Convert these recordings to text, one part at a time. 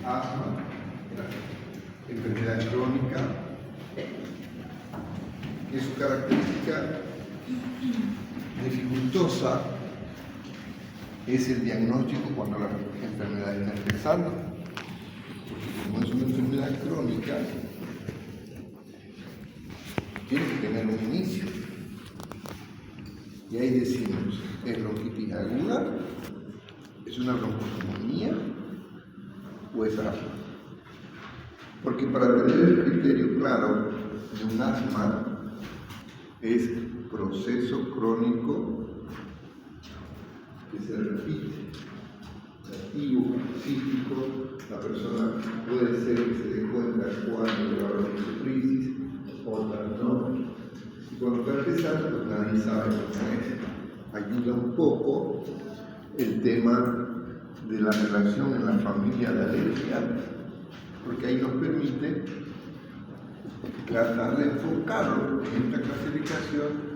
asma, enfermedad crónica, que su característica dificultosa es el diagnóstico cuando la enfermedad está empezando, porque como es una enfermedad crónica, tiene que tener un inicio. Y ahí decimos, ¿es bronquitis aguda? ¿Es una broncotonía? ¿O es asma? Porque para tener el criterio claro de un asma es proceso crónico que se repite, activo, psíquico, la persona puede ser que se dé cuenta cuando le va a venir su crisis, otras no. Y cuando está empezando, pues nadie sabe cómo es. Ayuda un poco el tema de la relación en la familia de alergia, porque ahí nos permite tratar de enfocarlo en esta clasificación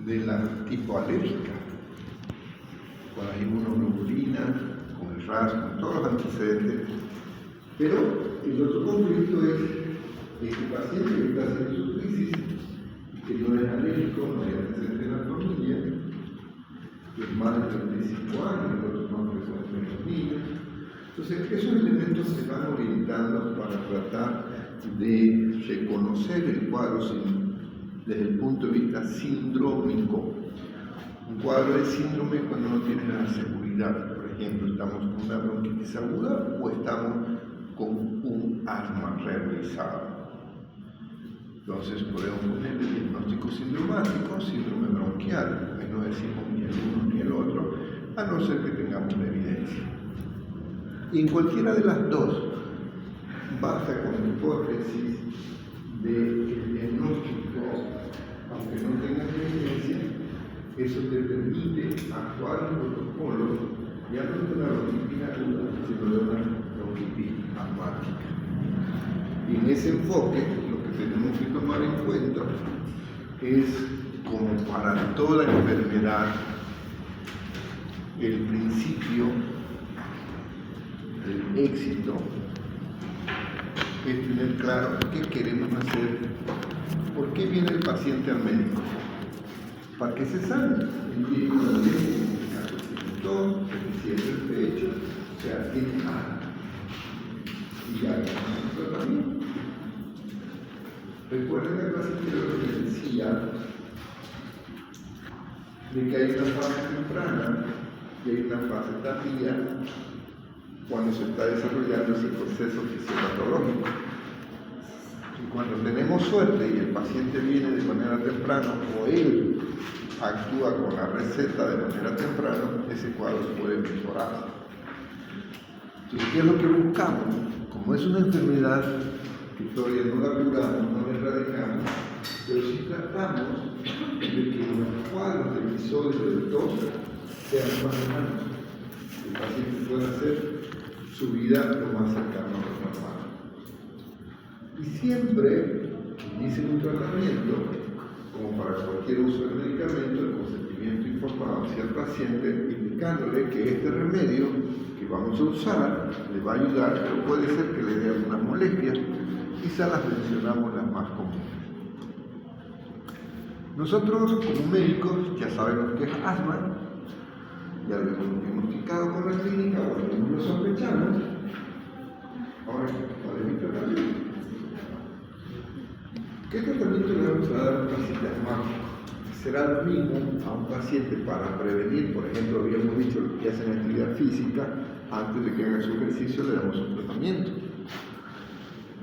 de la tipo alérgica, con la inmunoglobulina, con el RAS, con todos los antecedentes. Pero el otro conflicto es este paciente que está haciendo su crisis, que no es alérgico, no hay antecedentes en la familia, que es más de 35 años, los otros nombres son menos niños. Entonces, esos elementos se van orientando para tratar de reconocer el cuadro desde el punto de vista sindrómico. Un cuadro de síndrome cuando no tiene la seguridad. Por ejemplo, estamos con una bronquitis aguda o estamos con un asma realizado. Entonces podemos poner el diagnóstico sindromático, síndrome bronquial, y no decimos ni el uno ni el otro, a no ser que tengamos la evidencia. Y en cualquiera de las dos, basta con la hipótesis del diagnóstico, aunque no tengas evidencia, eso te permite actuar en protocolo, ya no de una bronquitis aguda, sino de una bronquitis asmática. Y en ese enfoque, lo que tenemos que tomar en cuenta es, como para toda enfermedad, el principio del éxito es tener claro qué queremos hacer, por qué viene el paciente al médico, para que se sane, empiece con el médico, se cierre el pecho, se atienda y ya el tratamiento. Recuerden que el paciente lo que decía de que hay una fase temprana y hay una fase tardía cuando se está desarrollando ese proceso fisiopatológico. Y cuando tenemos suerte y el paciente viene de manera temprana o él actúa con la receta de manera temprana, ese cuadro puede mejorar. Entonces, ¿qué es lo que buscamos? Como es una enfermedad que todavía no la curamos, no la erradicamos, pero sí tratamos de que los cuadros de episodios de tos sean más humanos, que el paciente pueda hacer su vida lo más cercano a lo normal. Y siempre inician un tratamiento, como para cualquier uso del medicamento, el consentimiento informado hacia el paciente, indicándole que este remedio que vamos a usar le va a ayudar, pero puede ser que le dé algunas molestias, quizás las mencionamos las más comunes. Nosotros como médicos ya sabemos que es asma, ya lo hemos diagnosticado con la clínica, o algunos lo sospechamos. Ahora, ¿cuál es mi tratamiento? ¿Qué tratamiento le vamos a dar a un paciente asmático? Será lo mismo a un paciente para prevenir, por ejemplo, habíamos dicho que hacen actividad física, antes de que haga su ejercicio le damos un tratamiento.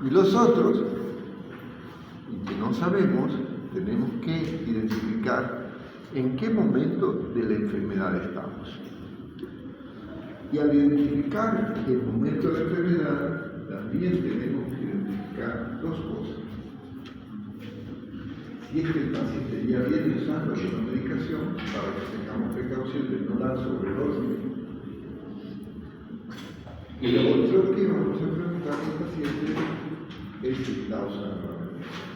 Y los otros, que no sabemos, tenemos que identificar en qué momento de la enfermedad estamos. Y al identificar el momento de la enfermedad, también tenemos que identificar dos cosas. Si es que el paciente ya viene usando alguna medicación, para que tengamos precaución de no dar sobredosis. Y lo otro que vamos a preguntar al paciente es si está usando la medicación.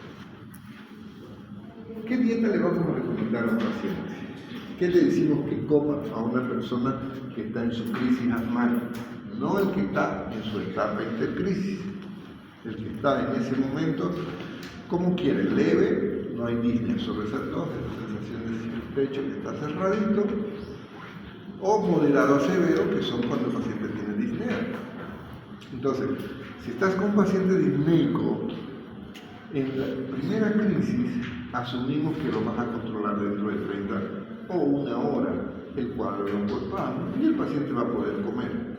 ¿Qué dieta le vamos a recomendar a un paciente? ¿Qué le decimos que coma a una persona que está en su crisis asmática? no el que está en su etapa intercrisis. El que está en ese momento, como quiere, leve, no hay disnea sobre receptores, sensación de pecho que está cerradito, o moderado a severo, que son cuando el paciente tiene disnea. Entonces, si estás con un paciente disneico, en la primera crisis asumimos que lo vas a controlar dentro de 30 o una hora el cuadro de los corpanos y el paciente va a poder comer.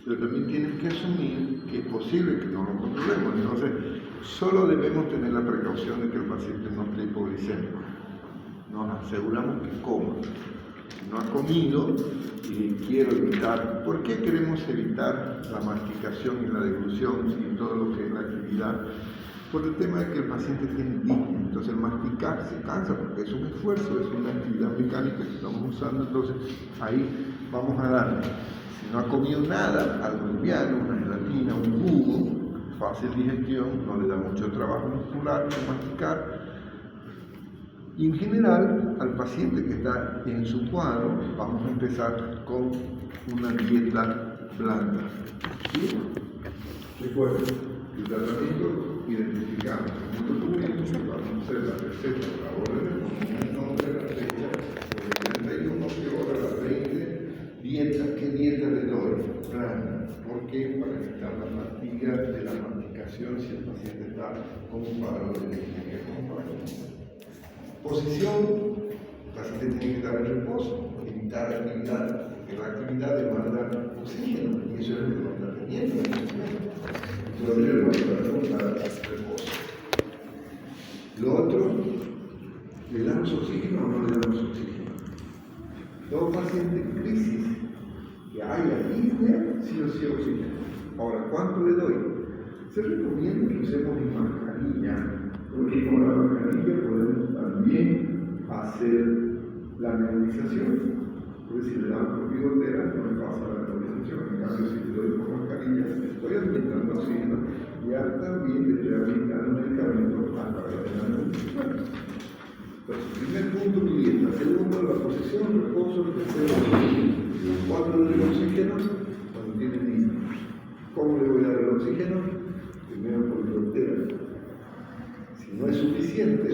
Pero también tienes que asumir que es posible que no lo controlemos. Entonces, solo debemos tener la precaución de que el paciente no esté hipoglicémico. Nos aseguramos que coma. No ha comido y quiero evitar. ¿Por qué queremos evitar la masticación y la deglución y todo lo que es la actividad? Por el tema de que el paciente tiene disnea. Entonces, el masticar se cansa porque es un esfuerzo, es una actividad mecánica que estamos usando. Entonces, ahí vamos a darle. Si no ha comido nada, algo liviano, una gelatina, un jugo, fácil digestión, no le da mucho trabajo muscular masticar. Y en general, al paciente que está en su cuadro, vamos a empezar con una dieta blanda. ¿Sí? Recuerden, el tratamiento identificamos el documento, vamos a hacer la receta, la orden, el nombre, la fecha, el 31, qué hora, la 20, dieta, ¿qué dieta le doy? Blanda. ¿Por qué? Para evitar la fatiga de la masticación si el paciente está con un cuadro de disnea compacta. Posición, el paciente tiene que estar en reposo, evitar actividad, porque la actividad demanda oxígeno y eso es lo que no está teniendo. Entonces le vamos a dar reposo. Lo otro, ¿le damos oxígeno o no le damos oxígeno? Todo paciente en crisis que haya disnea, sí o sí oxígeno. Ahora, ¿cuánto le doy? Se recomienda que usemos mascarilla, porque con la mascarilla podemos también hacer la nebulización. Porque si le damos por bigotera no me pasa la nebulización. En cambio, si le doy por mascarilla, estoy administrando oxígeno y también le estoy administrando medicamento a través de la nebulización. Entonces, primer punto, mi dieta. Segundo, la posición, reposo, tercero, oxígeno. ¿Cuándo le doy el oxígeno? Cuando tiene disnea. ¿Cómo le voy a dar el oxígeno? Primero por bigotera. Si no es suficiente,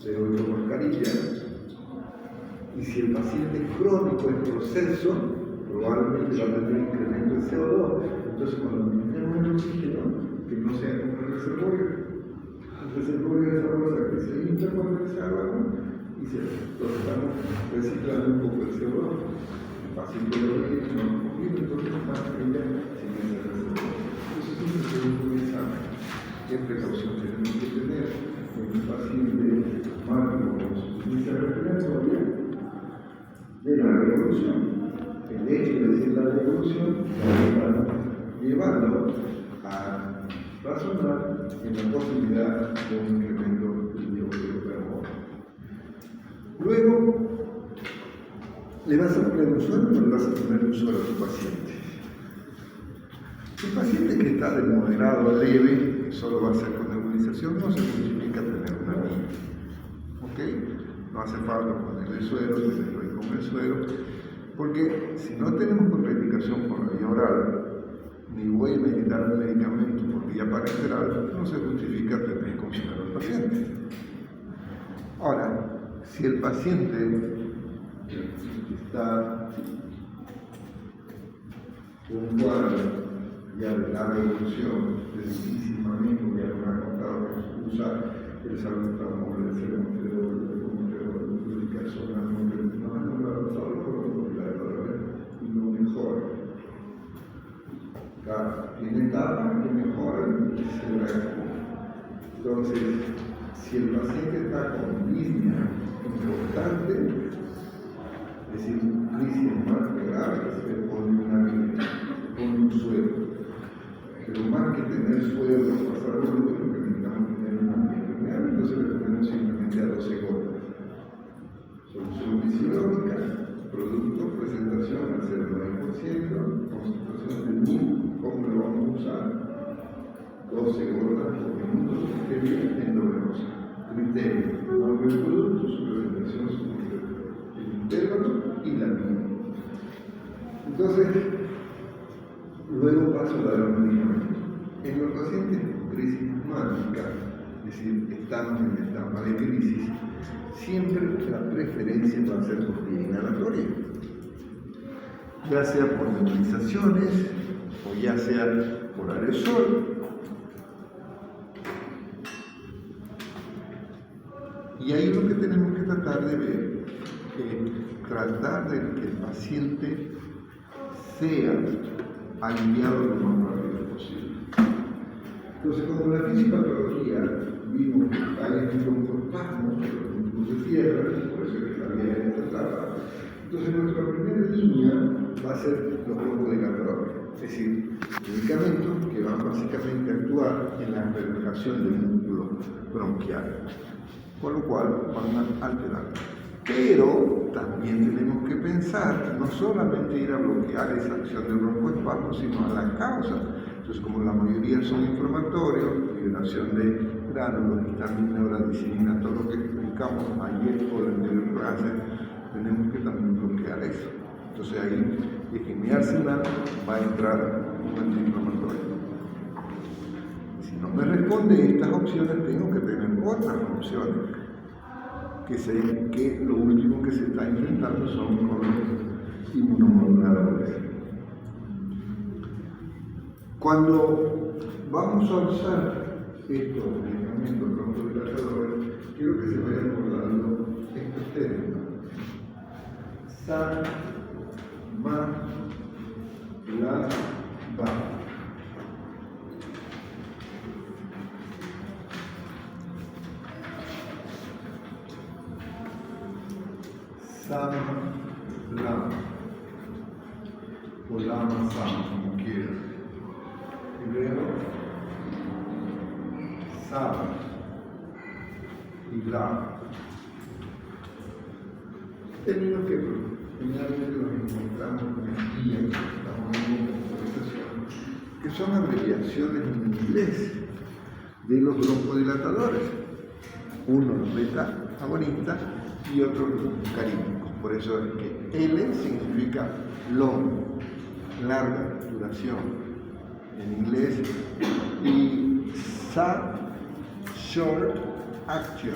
le doy por mascarilla. Y si el paciente es crónico en proceso, probablemente va a tener incremento de CO2. Entonces, cuando tenemos el oxígeno, que no sea como el reservorio de esa bolsa que se infla cuando se agua y entonces estamos reciclando un poco el CO2. El paciente lo ve, no lo cogido, entonces la mascarilla sin ese reservorio. Entonces, siempre se hace un examen. ¿Qué precaución tenemos que tener en un paciente malo con insuficiencia respiratoria de la revolución? El hecho de decir la revolución va llevando a razonar en la posibilidad de un incremento del dióxido de carbono. Luego, ¿le vas a poner un suero o le vas a poner un suero a tu paciente? El paciente que está de moderado a leve, que solo va a ser con nebulización, no se justifica tener una vía. ¿Ok? No hace falta ponerle suero, tenerlo ahí con el suero, porque si no tenemos contraindicación por la vía oral, ni voy a meditar el medicamento por vía parenteral, no se justifica tener con suero al paciente. Ahora, si el paciente está con un cuadro ya de la evolución, de difícil manejo, ya lo ha contado que usar el salbutamol, el ceremontidol, el publicación, no ha nombrado solo y no mejora. Claro, tiene etapas que mejoran y se reactivan. Entonces, si el paciente está con disnea importante, es decir, crisis más grave, se le pone una vía, pone un suero. Pero más que tener suero o pasar volumen, lo que necesitamos tener una vía permeable, entonces le ponemos simplemente a 12 gotas. Solución fisiológica, producto, presentación al 0,9%, concentración de 1000, ¿cómo lo vamos a usar? 12 gotas por minuto, que viene endovenosa. Criterio, nombre del producto, su presentación, su el intervalo y la vía. Entonces, caso la de los medicamentos. En los pacientes con crisis asmática, es decir, estamos en etapa de crisis, siempre la preferencia va a ser por vía inhalatoria, ya sea por nebulizaciones o ya sea por aerosol. Y ahí lo que tenemos que tratar de ver es tratar de que el paciente sea aliviado lo más rápido posible. Entonces, como en la fisiopatología vimos que hay broncoespasmos, los de tierra, por eso es que la vía es tratada. Entonces, nuestra primera línea va a ser los broncodilatadores, es decir, medicamentos que van básicamente a actuar en la relajación del músculo bronquial, con lo cual van a alterar. Pero también tenemos que pensar, no solamente ir a bloquear esa acción del broncoespasmo, sino a la causa. Entonces, como la mayoría son inflamatorios, liberación de gránulos, histamina, bradicilina, todo lo que explicamos ayer o la anterior clase, tenemos que también bloquear eso. Entonces ahí, en mi arsenal va a entrar un antiinflamatorio. Si no me responde estas opciones, tengo que tener otras opciones, que lo último que se está enfrentando son con los inmunomoduladores. Cuando vamos a usar estos medicamentos broncodilatadores, quiero que se vayan acordando estos términos. Sa, ma, la, va. Sama, la, o lama, sama, como quieras. Primero, sama y la. Términos que finalmente los encontramos en el guía, estamos viendo en la conversación, que son abreviaciones en inglés de los broncodilatadores. Uno los beta-agonistas y otro los carínicos. Por eso es que L significa long, larga duración en inglés, y SA, short action,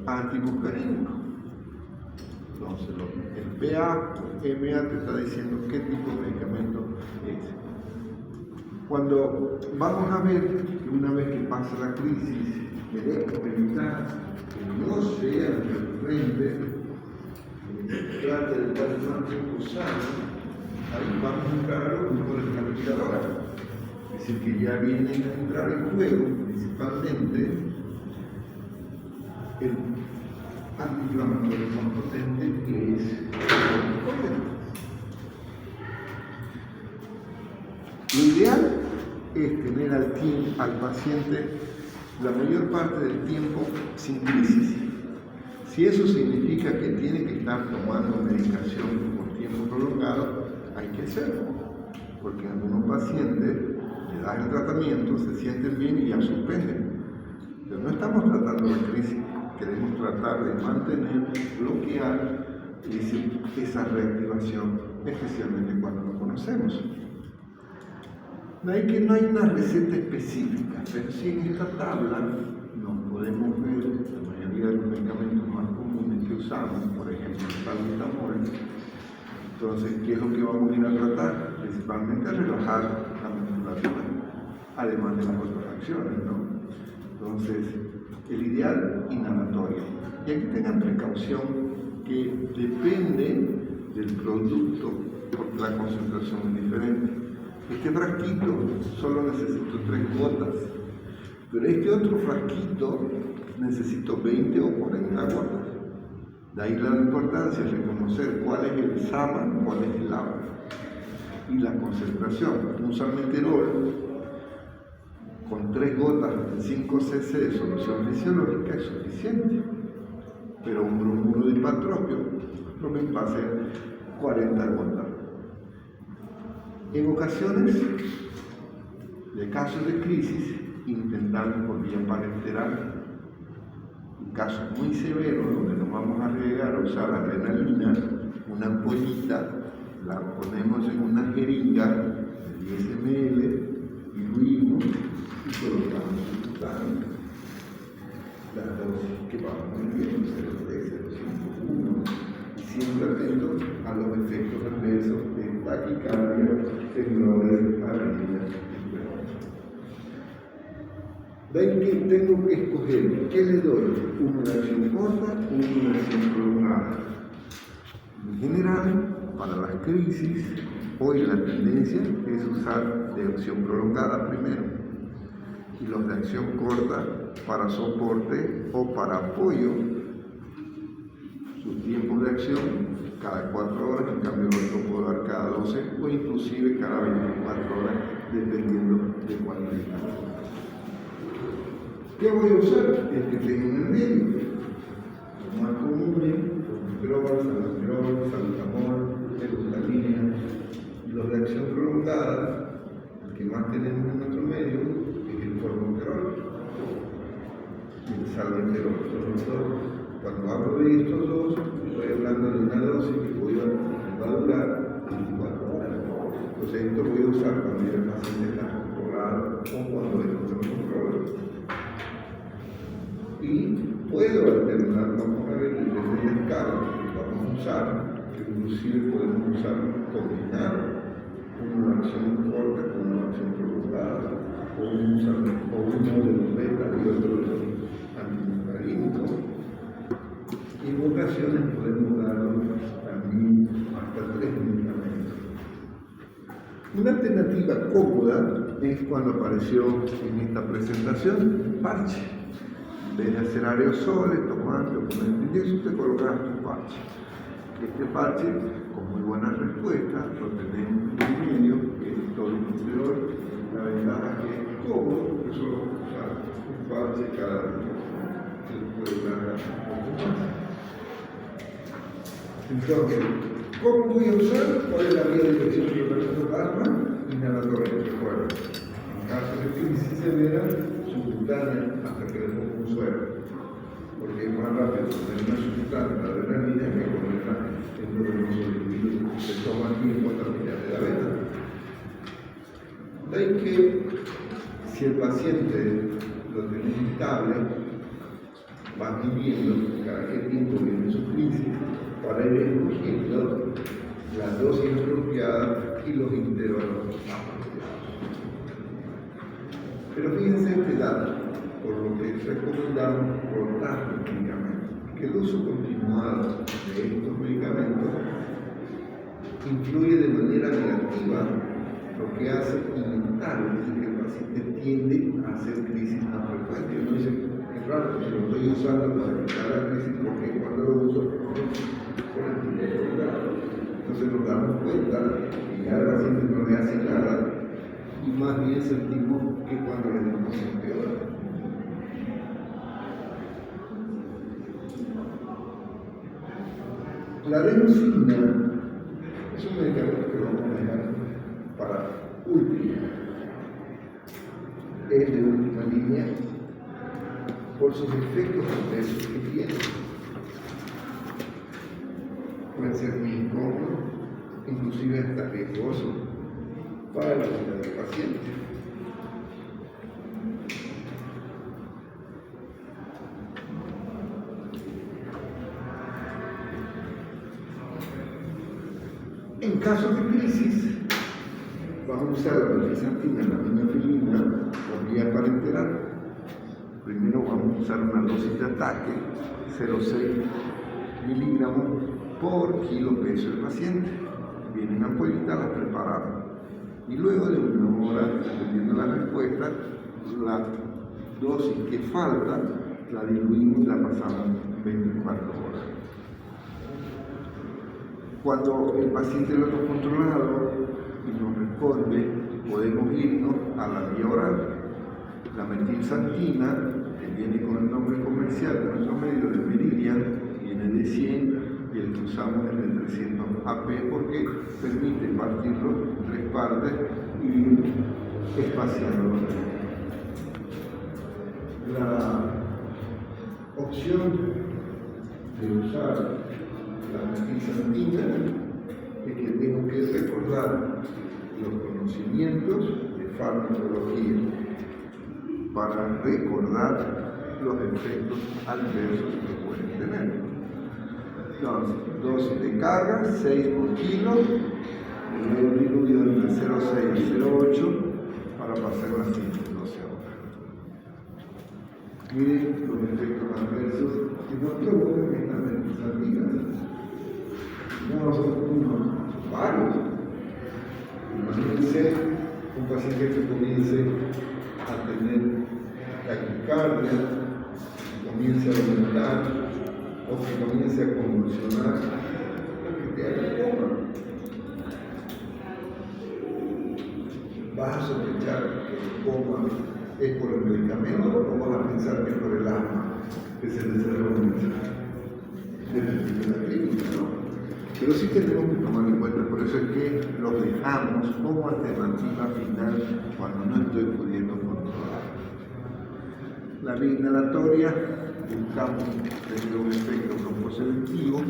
antimuscarínico. Entonces, el PA o MA te está diciendo qué tipo de medicamento es. Cuando vamos a ver que una vez que pasa la crisis, queremos evitar que no sea recurrente, que trate de dar más tiempo sano, ahí vamos a entrar a los grupos de respiradora. Es decir, que ya viene a entrar en juego principalmente el antiinflamatorio más potente, que es el corticoide. Lo ideal es tener al paciente la mayor parte del tiempo sin crisis. Si eso significa que tiene que estar tomando medicación por tiempo prolongado, hay que hacerlo, porque algunos pacientes le dan el tratamiento, se sienten bien y ya suspenden. Pero no estamos tratando la crisis, queremos tratar de mantener, bloquear esa reactivación, especialmente cuando lo conocemos. De ahí que no hay una receta específica, pero sí en esta tabla nos podemos ver la mayoría de los medicamentos más comunes que usamos, por ejemplo, el salbutamol. Entonces, ¿qué es lo que vamos a ir a tratar? Principalmente relajar la musculatura, además de las otras acciones, ¿no? Entonces, el ideal inhalatorio. Y aquí tengan precaución que depende del producto, porque la concentración es diferente. Este frasquito solo necesito 3 gotas, pero este otro frasquito necesito 20 o 40 gotas. De ahí la importancia de reconocer cuál es el SAMA, cuál es el ABA y la concentración. Un salmeterol con 3 gotas de 5 cc de solución fisiológica es suficiente, pero un bromuro de hipatropio lo que pasa es 40 gotas. En ocasiones de casos de crisis, intentamos por vía parenteral. En casos muy severos, donde nos vamos a arriesgar a usar adrenalina, una ampollita, la ponemos en una jeringa de 10 ml, diluimos y colocamos en el tanque. Las dosis que van muy bien, 0,3, 0,5, 1, y siempre atentos a los efectos adversos de taquicardia, temblores, arritmias. De ahí que tengo que escoger qué le doy, una acción corta o una acción prolongada. En general, para las crisis, hoy la tendencia es usar de acción prolongada primero y los de acción corta para soporte o para apoyo. Sus tiempos de acción cada 4 horas, en cambio lo puedo dar cada 12 o inclusive cada 24 horas, dependiendo de cuál es la cosa. ¿Qué voy a usar? El que tengo en el medio. Los más comunes, los salbutamol, elutamina. Los de acción prolongada, el que más tenemos en nuestro medio, es el formoterol y el salmeterol. Cuando hablo de estos dos, estoy hablando de una dosis que va a durar 24 horas. Entonces, esto voy a usar cuando el paciente está controlado o cuando el otro controla. Y puedo alternarlo con el escala que vamos a usar, que inclusive podemos usar combinado una acción corta con una acción prolongada, o uno de los beta y otro de los antimuscarínicos. Y en ocasiones podemos dar también hasta 3 medicamentos. Una alternativa cómoda es cuando apareció en esta presentación el parche. En vez de hacer aerosoles, tomando, con el usted coloca un parche. Este parche, con muy buena respuesta, lo tenemos en el medio, que es todo el interior. La ventaja es que es cómodo, que solo usar un parche cada día. Se puede dar un poco más. Entonces, ¿cómo voy a usar? ¿Cuál es la vía de dirección que yo presento arma? Inhaladores, recuerda. En caso de crisis severa, subcutánea hasta que le ponga un suero, porque es más rápido tener una subcutánea, la adrenalina, que ponerla en lo que se toma tiempo hasta terminar de la vena. De ahí que si el paciente lo tiene estable, va midiendo cada qué tiempo viene su crisis para ir escogiendo las dosis apropiadas y los intervalos apropiados. Pero fíjense este dato, por lo que recomendamos cortar los medicamentos, que el uso continuado de estos medicamentos influye de manera negativa, lo que hace inevitable que el paciente tiende a hacer crisis más frecuentes. Uno dice, es raro, si lo estoy usando para evitar la crisis, porque cuando lo uso por el tipo de grado. Entonces nos damos cuenta que ya el paciente no le hace nada y más bien sentimos que cuando le damos empeora. La adenosina es un medicamento que vamos a dejar para último. Es de última línea por sus efectos adversos que tiene. Puede ser muy incómodo, inclusive hasta riesgoso para la vida del paciente. En caso de crisis, vamos a usar la melfentanina, la minafilina, por vía parenteral. Primero vamos a usar una dosis de ataque, 0,6 miligramos por kilo peso del paciente. Vienen ampollitas, las preparamos. Y luego de una hora, dependiendo de la respuesta, la dosis que falta la diluimos y la pasamos 24 horas. Cuando el paciente lo ha controlado y nos responde, podemos irnos a la vía oral. La metilsantina, que viene con el nombre comercial de nuestro medio de Meridian, viene de 100 y el que usamos es de 300 AP porque permite partirlo en 3 partes y espaciarlo. La opción de usar la metilsantina es que tengo que recordar los conocimientos de farmacología para recordar los efectos adversos que pueden tener. Entonces, dosis de carga, 6 por kilo, luego diluido entre 0,6 y 0,8 para pasar las 112 horas. Miren los efectos adversos que no provocan estas antihistamínicas. No son unos, son varios. Imagínense un paciente que comience a tener taquicardia, que comience a vomitar o que comience a convulsionar, o que haga coma. ¿Vas a sospechar que el coma es por el medicamento o vas a pensar que es por el asma que se le cerró el mensaje? Depende de la clínica, ¿no? Pero sí tenemos que tomar en cuenta, por eso es que los dejamos como alternativa final cuando no estoy pudiendo controlar. La vía inhalatoria, buscamos tener un efecto broncoselectivo,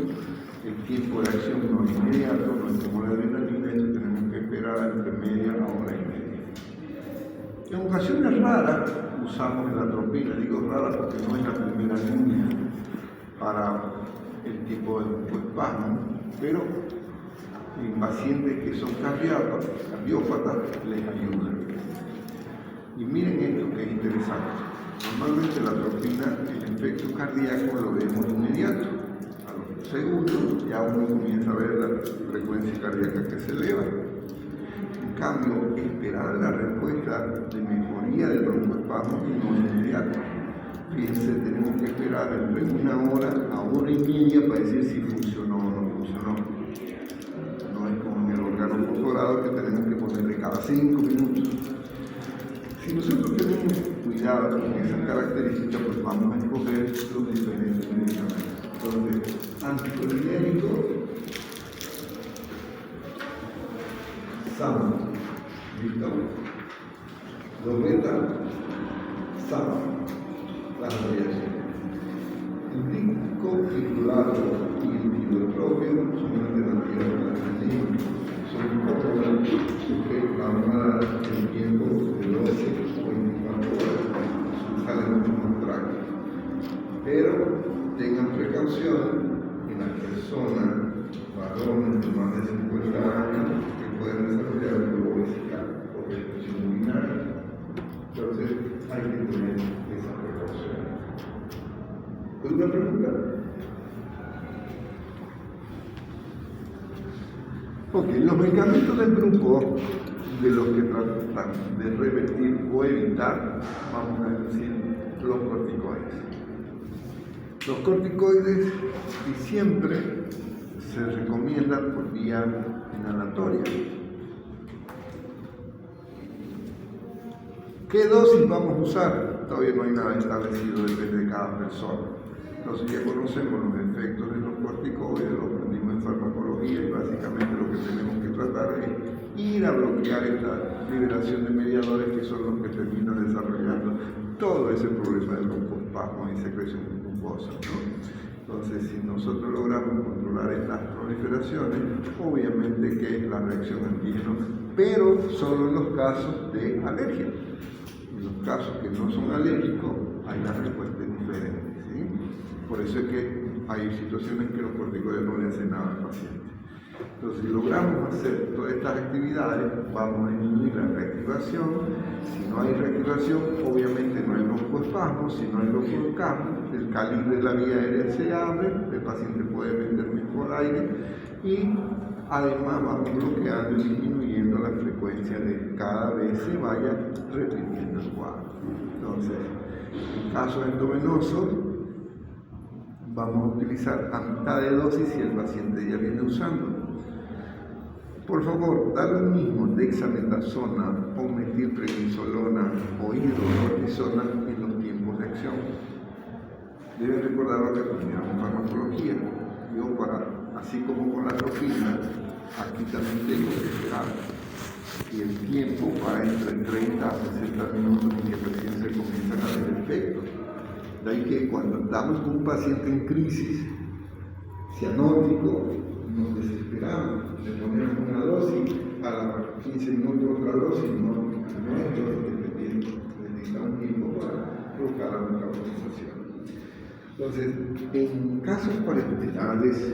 el tiempo de acción no es inmediato, no es como la adrenalina, eso tenemos que esperar entre media hora y media. En ocasiones raras usamos la atropina, digo rara porque no es la primera línea para el tipo de broncoespasmo, pero en pacientes que son cardiópatas les ayuda. Y miren esto que es interesante. Normalmente la atropina, el efecto cardíaco lo vemos inmediato. A los segundos ya uno comienza a ver la frecuencia cardíaca que se eleva. En cambio, esperar la respuesta de mejoría del broncoespasmo no es inmediato. Fíjense, tenemos que esperar entre 1 hora a 1 hora y media para decir si funcionó o no funcionó. No es como en el órgano fosforado que tenemos que ponerle cada 5 minutos. Si nosotros tenemos cuidado con esas características, pues vamos a escoger los diferentes medicamentos. Entonces, anticolinéricos, SAM, ¿listo? Los beta, SAM. Las variaciones. El disco titulado y el tibropio son alternativas para el niño. Son cómodas porque vamos a dar el tiempo de 12 o 24 horas. Sale mucho más práctico. Pero tengan precaución en las personas, varones de más de 50 años, que pueden desarrollar obesidad o restricción urinaria. Entonces, hay que tener esa precaución. ¿Alguna pregunta? Ok, los medicamentos del grupo de los que tratan de revertir o evitar, vamos a decir, los corticoides. Los corticoides siempre se recomiendan por vía inhalatoria. ¿Qué dosis vamos a usar? Todavía no hay nada establecido, depende de cada persona. Entonces ya conocemos los efectos de los corticoides, los aprendimos en farmacología y básicamente lo que tenemos que tratar es ir a bloquear esta liberación de mediadores que son los que terminan desarrollando todo ese problema de broncoespasmo y secreción mucosa, ¿no? Entonces, si nosotros logramos controlar estas proliferaciones, obviamente que es la reacción antígeno, pero solo en los casos de alergia. En los casos que no son alérgicos, hay la respuesta diferente, ¿sí? Por eso es que hay situaciones que los corticoides no le hacen nada al paciente. Entonces, si logramos hacer todas estas actividades, vamos a disminuir la reactivación. Si no hay reactivación, obviamente no hay broncoespasmo. Si no hay broncoespasmo, el calibre de la vía aérea se abre, el paciente puede meter mejor aire y además vamos bloqueando y disminuyendo la frecuencia de que cada vez se vaya repitiendo el cuadro. Entonces, en casos endovenosos, vamos a utilizar a mitad de dosis si el paciente ya viene usando. Por favor, da lo mismo dexametasona o metilprednisolona o hidrocortisona en los tiempos de acción. Deben recordar lo que aprendieron en farmacología. Yo, así como con la atropina, aquí también tengo que esperar. Y el tiempo va entre 30 a 60 minutos en que recién se comienzan a ver efectos. De ahí que cuando andamos con un paciente en crisis cianótico, nos desesperamos. miligramos, le ponemos una dosis, a los 15 minutos otra dosis, no es dosis dependiente, necesitamos tiempo para provocar la metabolización. Entonces, en casos cuarentenales,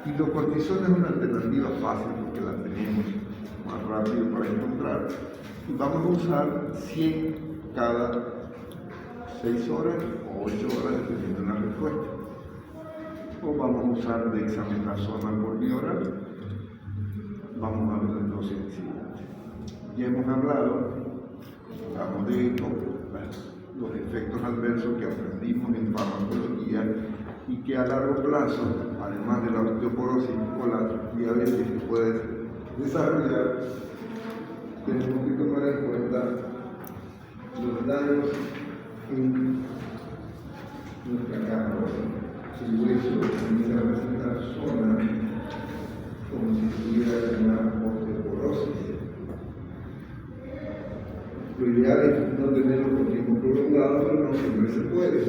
y los cortisona es una alternativa fácil porque la tenemos más rápido para encontrar, y vamos a usar 100 cada 6 horas o 8 horas dependiendo de la respuesta. O vamos a usar dexametasona por vía oral, vamos a ver las dosis siguientes. Ya hemos hablado de esto, los efectos adversos que aprendimos en farmacología y que a largo plazo, además de la osteoporosis o la diabetes que puede desarrollar, tenemos que tomar en cuenta los daños en nuestra carne. El hueso comienza a presentar zonas como si tuviera una osteoporosis. Lo ideal es no tenerlo por tiempo prolongado, pero no siempre se puede.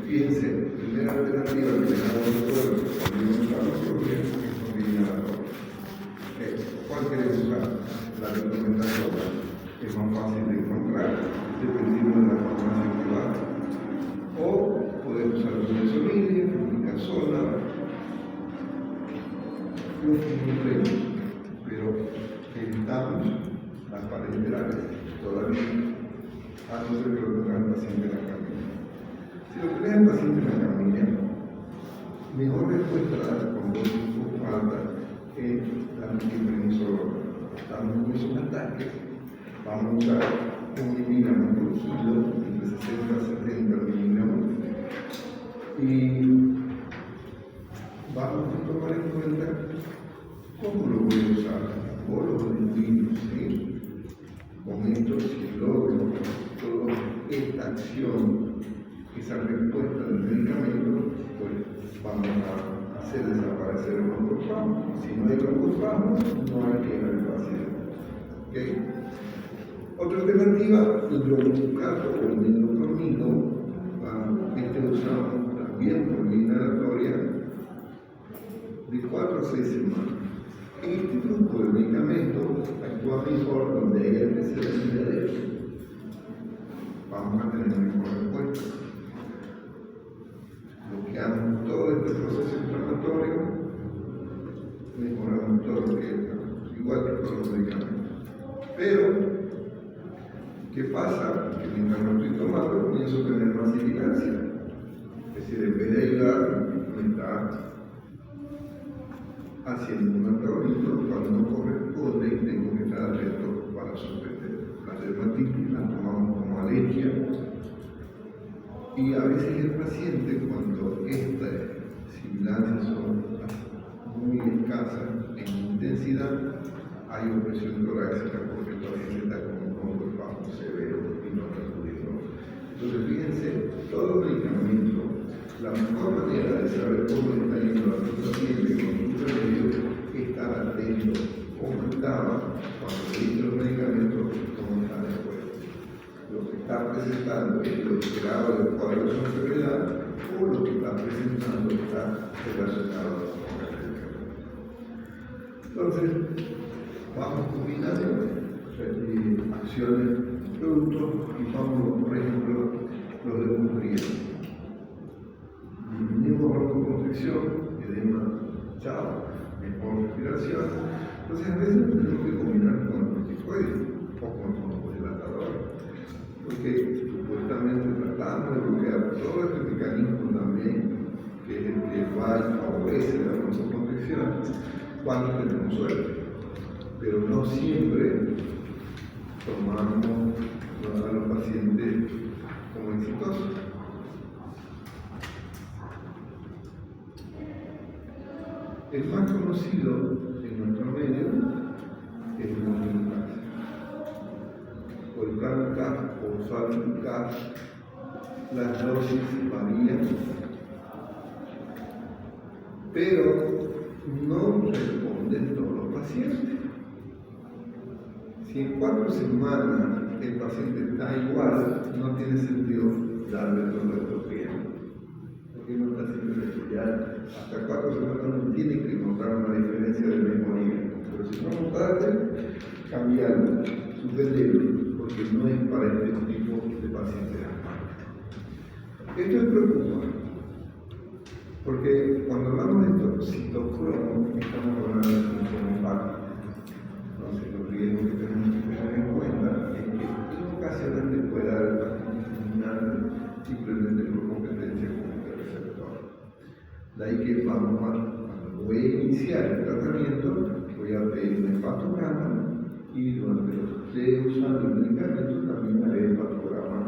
Fíjense, primera alternativa que tenemos nosotros cuando usamos es combinador. ¿Cuál queremos usar? La recomendación es más fácil de encontrar, dependiendo de la farmacia privada. O podemos usar insulina, fluticasona, los fumigrenos, pero evitamos las parenterales todavía, a no ser que lo tenga el paciente en la camilla. Si lo tenés el paciente en la camilla, mejor respuesta con dosis alta es la metiprenisolona. Estamos en esos ataques, vamos a usar 1 miligramo por kilo, entre 60 a 70 miligramos, y vamos a tomar en cuenta cómo lo voy a usar, o los destinos, ¿sí? Con esto, si logro toda esta acción, esa respuesta del medicamento, pues vamos a hacer desaparecer los glofamos. Si no hay glofamos, no hay que ir al paciente. ¿Okay? Otra alternativa, hidroglucato o metformino, este usamos también por vía inhalatoria de 4 a 6 semanas. Este grupo de medicamentos actúa mejor donde hay especialidad de eso. Vamos a tener mejor respuesta. Bloqueamos todo este proceso inflamatorio, mejoramos todo lo que es igual que con los medicamentos. Pero, ¿qué pasa? Que mientras lo estoy tomando comienzo a tener más eficacia. Es decir, en vez de ayudar, me está haciendo un antagonismo cuando no corresponde y tengo que estar atento para suspender. La dermatitis la tomamos como alergia y a veces el paciente, cuando estas similares son muy escasas en intensidad, hay opresión torácica porque el paciente está con un golpazo severo y no está pudiendo. Entonces, fíjense, todo medicamento, la mejor manera de saber cómo está yendo a tu paciente con un remedio es estar atento cómo estaba cuando le diste los medicamentos, cómo está después. Lo que está presentando es lo esperado del cuadro de su enfermedad o lo que está presentando está relacionado con el medicamento. Entonces, vamos combinando acciones, productos y vamos, por ejemplo, los de nutrientes. Disminuimos broncoconstricción, edema, chao, mejor respiración. Entonces, a veces tenemos que combinar con corticoides o con broncodilatadores, porque supuestamente tratamos de bloquear todo este mecanismo también, que es el que va y favorece la broncoconstricción cuando tenemos suerte. Pero no siempre tomamos a los pacientes como exitosos. El más conocido en nuestro medio es el Montlucas, o el Planucas o Salbucas. Las dosis varían, pero no responden todos los pacientes. Si en 4 semanas el paciente está igual, no tiene sentido darle todo esto que porque no está haciendo efectivo. ya hasta 4 semanas no tiene que encontrar una diferencia de memoria. Pero si no notaste, cambiarlo, suspenderlo, porque no es para este tipo de pacientes asmáticos. Esto es preocupante, porque cuando hablamos de citocromo, estamos hablando de función hepática. Entonces, los riesgos que tenemos que tener en cuenta es que en ocasiones puede dar el paciente simplemente por competencia con este receptor. De ahí que cuando voy a iniciar el tratamiento, voy a pedir un hepatograma y durante los que esté usando el medicamento también haré hepatograma.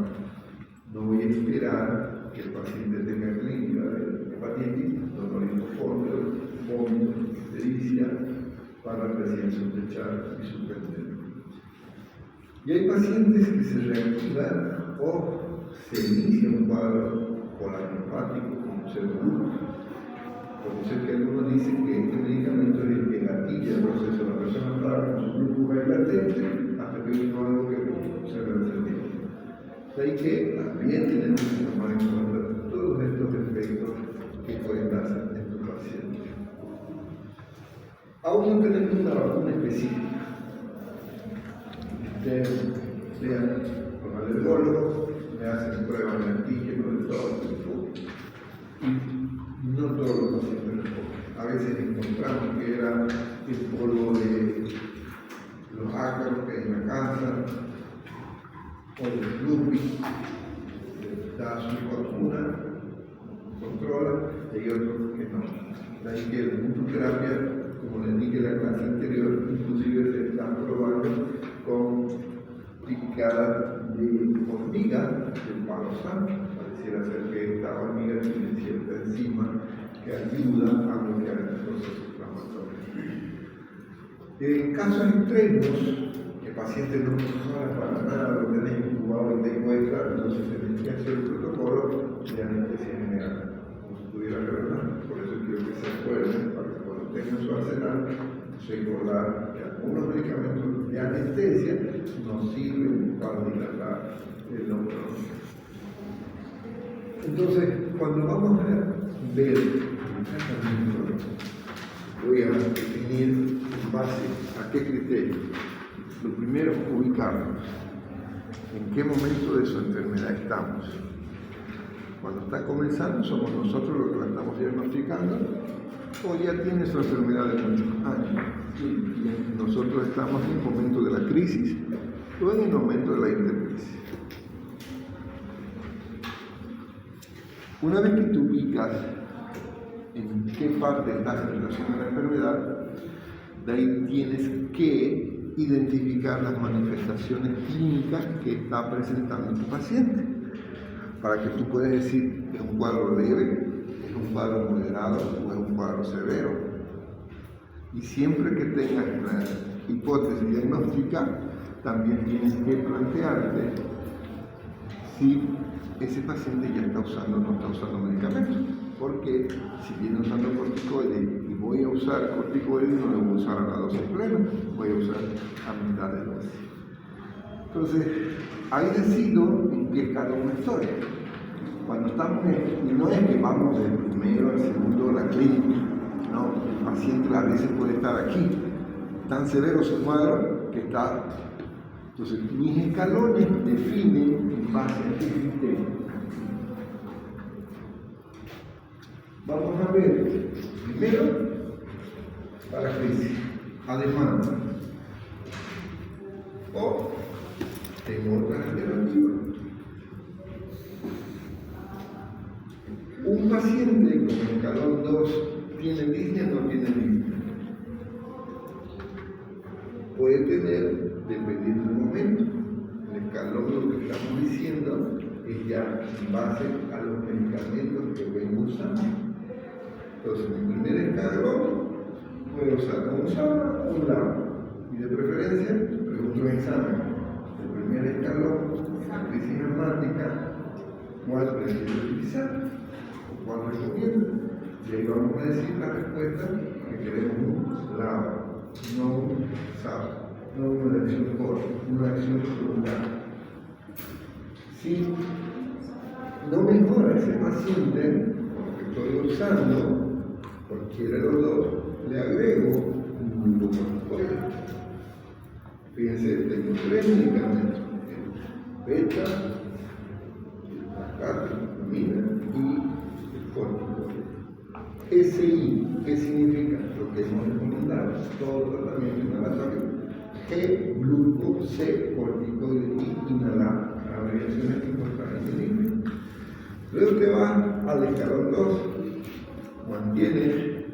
No voy a esperar que el paciente tenga clínica de hepatitis, dolor hipofóndrio, vómito, ictericia, para recién sospechar y suspender. Y hay pacientes que se reactivan o se inicia un cuadro polaneuropático como pseudoluz. Por eso es que algunos dicen que este medicamento es el que gatilla el proceso. La persona está con su glucosa latente hasta que vino algo que se resentir. De ahí que también tenemos que tomar en cuenta todos estos efectos que pueden darse en estos pacientes. Aún no tenemos una vacuna específica. Ustedes vean los alergólogos, me hacen pruebas de antígeno de todo tipo y no todos los pacientes responden. A veces encontramos que era el polvo de los ácaros que hay en la casa o del lupus, da su vacuna, controla, y hay otros que no. De ahí que la inmunoterapia, como les dije en la clase anterior, inclusive se están probando con picadas de hormiga del palo santo. Pareciera ser que esta hormiga tiene cierta enzima que ayuda a bloquear el proceso inflamatorio. En casos extremos, que el paciente no funciona para nada, lo tenés incubado y te encuentra, entonces tenés que hacer el protocolo de anestesia general, como si pudiera revelar. Por eso quiero que se acuerden, para que cuando tengan su arsenal, recordar que algunos medicamentos de anestesia nos sirven para dilatar el hombro. Entonces, cuando vamos a ver el tratamiento, voy a definir en base a qué criterio. Lo primero, ubicarnos. ¿En qué momento de su enfermedad estamos? Cuando está comenzando, somos nosotros los que la estamos diagnosticando, o ya tiene su enfermedad de muchos años. Y nosotros estamos en el momento de la crisis o en el momento de la intercrisis. Una vez que te ubicas en qué parte estás en relación a la enfermedad, de ahí tienes que identificar las manifestaciones clínicas que está presentando tu paciente, para que tú puedas decir es un cuadro leve, es un cuadro moderado o es un cuadro severo. Y siempre que tengas una hipótesis diagnóstica, también tienes que plantearte si ese paciente ya está usando o no está usando medicamentos. Porque si viene usando corticoides y voy a usar corticoides, no lo voy a usar a la dosis plena, voy a usar a mitad de dosis. Entonces, ahí decido en qué escalón estoy. Cuando estamos y no es que vamos del primero al segundo a la clínica, no, el paciente a veces puede estar aquí, tan severo su cuadro que está. Entonces, mis escalones definen en base a qué criterio. Vamos a ver, primero, para crisis, a demanda, o tengo otra alternativa. Un paciente con escalón 2 tiene disnea o no tiene disnea. Puede tener, dependiendo del momento, el escalón, lo que estamos diciendo es ya en base a los medicamentos que vengo usando. Entonces, mi primer escalón puedo usar como sábana o un lado. Y de preferencia, pregunto un examen. El primer escalón, la crisis asmática, ¿cuál prefiero utilizar? ¿O cuál recomiendo? Y ahí vamos a decir la respuesta que queremos un lado, no un sábana, no una acción corta, una acción prolongada. Si no mejora ese paciente, porque estoy usando, cualquiera de los dos, le agrego un glucocorticoide. Fíjense, tengo 3 medicamentos: el beta, la catecolamina y el corticoide. SI, ¿qué significa? Lo que hemos recomendado, todo tratamiento inhalatorio. G-gluco, C, corticoide y inhalar. Abreviaciones que importantes en inglés. Luego te vas al escalón 2, mantiene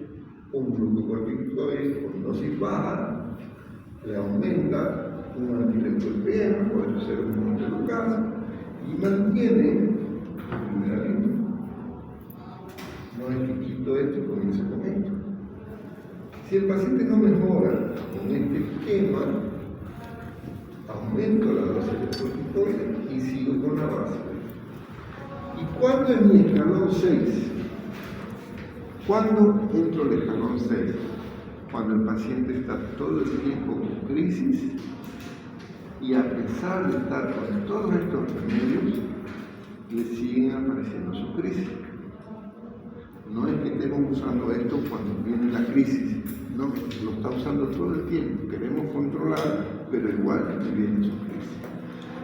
un glucocorticoide con dosis baja, le aumenta un antileucotrieno, puede ser un montelukast, y mantiene el primera línea. No es que quito esto y comienzo con esto. Si el paciente no mejora con este esquema, aumento la dosis de corticoide y sigo con la base. ¿Y cuándo es mi escalón 6? ¿Cuándo entro al escalón 6? Cuando el paciente está todo el tiempo con crisis y a pesar de estar con todos estos remedios, le siguen apareciendo su crisis. No es que estemos usando esto cuando viene la crisis, no, lo está usando todo el tiempo. Queremos controlar, pero igual viene su crisis.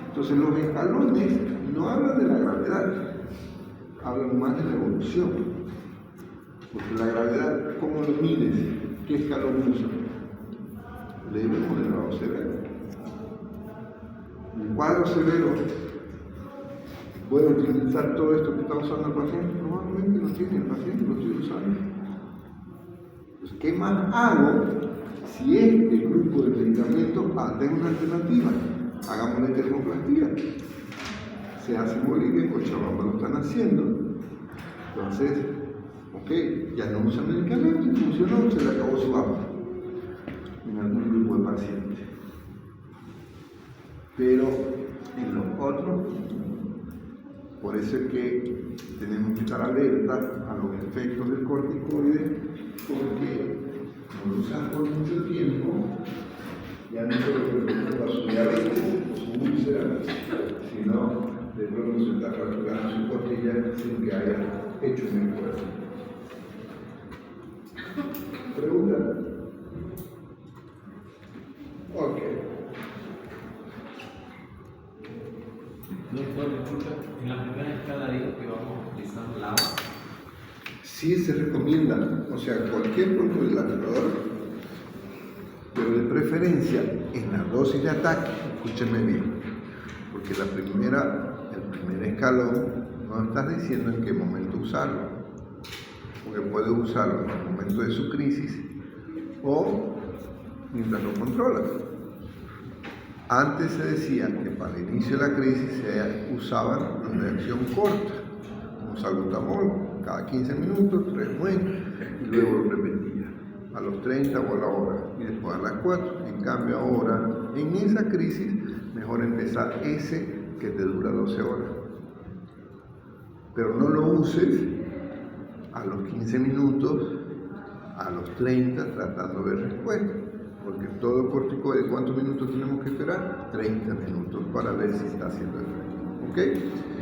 Entonces los escalones no hablan de la gravedad, hablan más de la evolución. Porque la gravedad, ¿cómo lo mides? ¿Qué escalón usa? Leve, moderado, severo. Un cuadro severo puede utilizar todo esto que está usando el paciente, probablemente lo tiene el paciente, lo estoy usando. Entonces, ¿qué más hago si este grupo de medicamentos tengo una alternativa? Hagamos la termoplastia. Se hace en Bolivia, en Cochabamba lo están haciendo. Entonces, ok, ya no usa medicamentos, funcionó, se le acabó su agua en algún grupo de pacientes. Pero en los otros, por eso es que tenemos que estar alerta a los efectos del corticoide, porque como lo usan por mucho tiempo, ya no solo preocupa su diabetes o su úlcera, sino de pronto se está fracturando su costilla sin que haya hecho un esfuerzo. ¿Pregunta? Ok. Doctor, disculpa, en la primera escala digo que vamos a utilizar lava. Sí se recomienda, o sea, cualquier broncodilatador, pero de preferencia en la dosis de ataque, escúchenme bien, porque el primer escalón no estás diciendo en qué momento usarlo, porque puedes usarlo en el momento de su crisis o mientras lo controlas. Antes se decía que para el inicio de la crisis se usaban los de acción corta, como salbutamol, cada 15 minutos, 3 muestras, y luego lo repetía a los 30 o a la hora, y después a las 4. En cambio ahora, en esa crisis, mejor empezar ese que te dura 12 horas. Pero no lo uses a los 15 minutos, a los 30, tratando de ver respuesta. Porque todo corticoide, ¿cuántos minutos tenemos que esperar? 30 minutos para ver si está haciendo efecto. ¿Ok?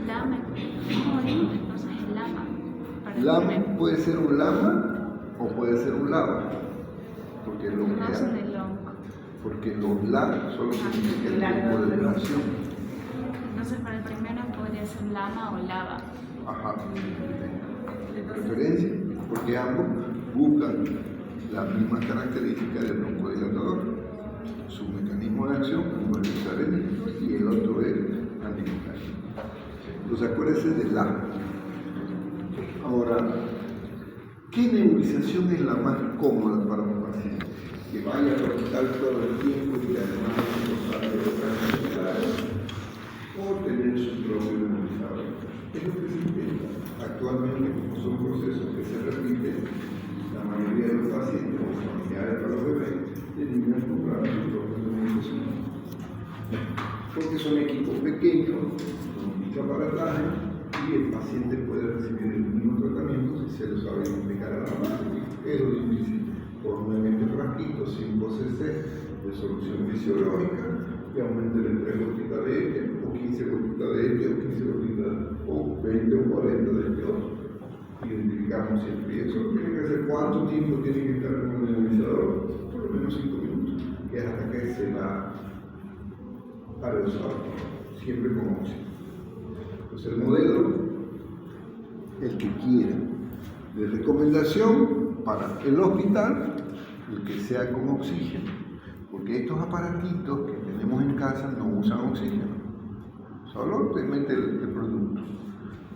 Lama, entonces el lama. Lama puede ser un lama o puede ser un lava. Porque lo que No son el onco. porque los LAR solo significan el tipo de duración. Entonces para el primero podría ser lama o lava. Ajá. De preferencia, porque ambos buscan la misma característica del broncodilatador. Su mecanismo de acción, como el muscareno, y el otro es antimuscarínico. Entonces acuérdense del LAR. Ahora, ¿qué nebulización es la más cómoda para un paciente? Que vaya al hospital todo el tiempo y que además no sale de otras necesidades, o tener su propio nebulizador. Es lo que se intenta. Actualmente, como son procesos que se repiten, la mayoría de los pacientes o familiares para los bebés terminan comprando su propio nebulizador. Porque son equipos pequeños, con mucho aparataje, y el paciente puede recibir el mismo tratamiento si se lo sabe explicar a la base. Es lo difícil. Por un frasquito 5 cc de solución fisiológica que aumente el 3 gotitas de este, o 15 gotitas de este, o 15 gotitas, o 20 o 40 de este otro. Identificar recomendamos siempre. ¿Y eso tiene que hacer cuánto tiempo tiene que estar con el nebulizador? Por lo menos 5 minutos, que es hasta que se va a usar, siempre con oxígeno. Entonces el modelo, el que quiera, de recomendación para el hospital, el que sea con oxígeno, porque estos aparatitos que tenemos en casa no usan oxígeno, solo te mete el producto.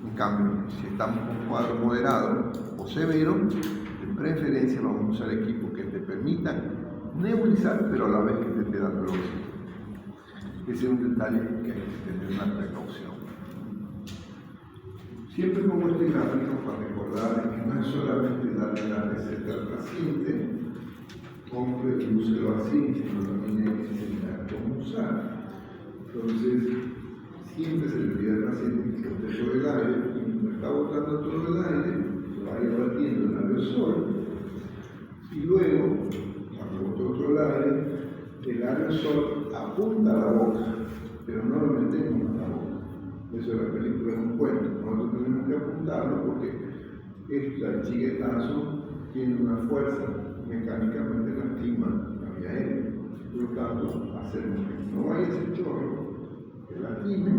En cambio, si estamos con un cuadro moderado o severo, de preferencia vamos a usar equipos que te permitan nebulizar, pero a la vez que te esté dando el oxígeno. Ese es un detalle que hay que tener una precaución. Siempre como este gráfico para recordar que no es solamente darle la receta al paciente, compre y úselo así, sino también hay que enseñar cómo usar. Entonces, siempre se le pide al paciente que bote todo el aire, y mientras está botando todo el aire, lo vaya batiendo en aerosol, y luego, cuando botó todo el aerosol apunta a la boca, pero no lo metemos en la boca. Eso de la película es un cuento. Nosotros tenemos que apuntarlo porque el chiguetazo tiene una fuerza mecánicamente lastima la vía aérea. Por lo tanto, hacemos que no haya ese chorro que lastime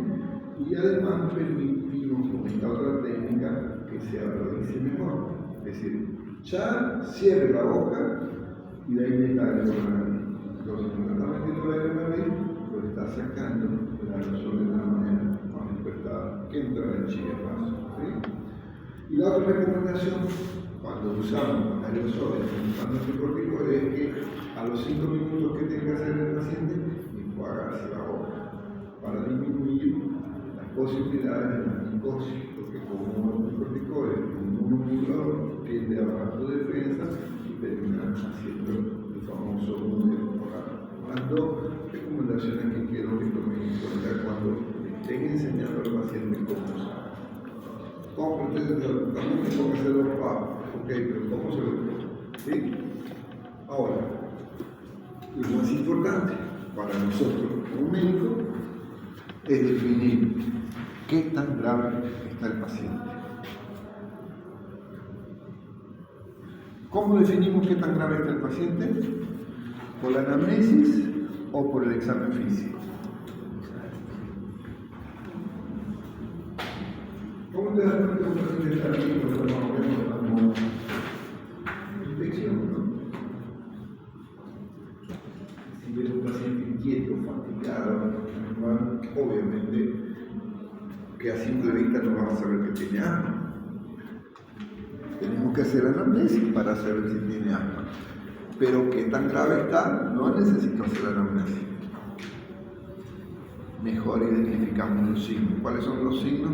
y además permitimos con esta otra técnica que se abrodice mejor. Es decir, ya cierre la boca y de ahí meta el aire por la nariz. Entonces, cuando está metiendo el aire en la nariz, lo está sacando el aerosol de una manera más despertada que entra en el chiguetazo. ¿Sí? Y la otra recomendación, cuando usamos aerosoles con anticorticoides, es que a los 5 minutos que tenga que hacer el paciente, enjuagarse la boca para disminuir las posibilidades de la micosis, porque como un anticorticoide, como un inmunólogo, tiende a bajar tu defensa y terminar haciendo el famoso modelo oral. Las dos recomendaciones que quiero que tomen en cuenta cuando estén enseñando al paciente cómo usar. ¿Cómo? Entonces, también tengo que hacerlo ok, pero ¿cómo se lo pongo? ¿Sí? Ahora, lo más importante para nosotros como médicos es definir qué tan grave está el paciente. ¿Cómo definimos qué tan grave está el paciente? ¿Por la anamnesis o por el examen físico? ¿Cómo te das cuenta que un paciente está bien cuando más o menos como infección, no? Si ves un paciente inquieto, fatigado, obviamente que a simple vista no vas a saber que tiene asma. Tenemos que hacer anamnesis para saber si tiene asma. Pero qué tan grave está, no necesito hacer anamnesis. Mejor identificamos los signos. ¿Cuáles son los signos?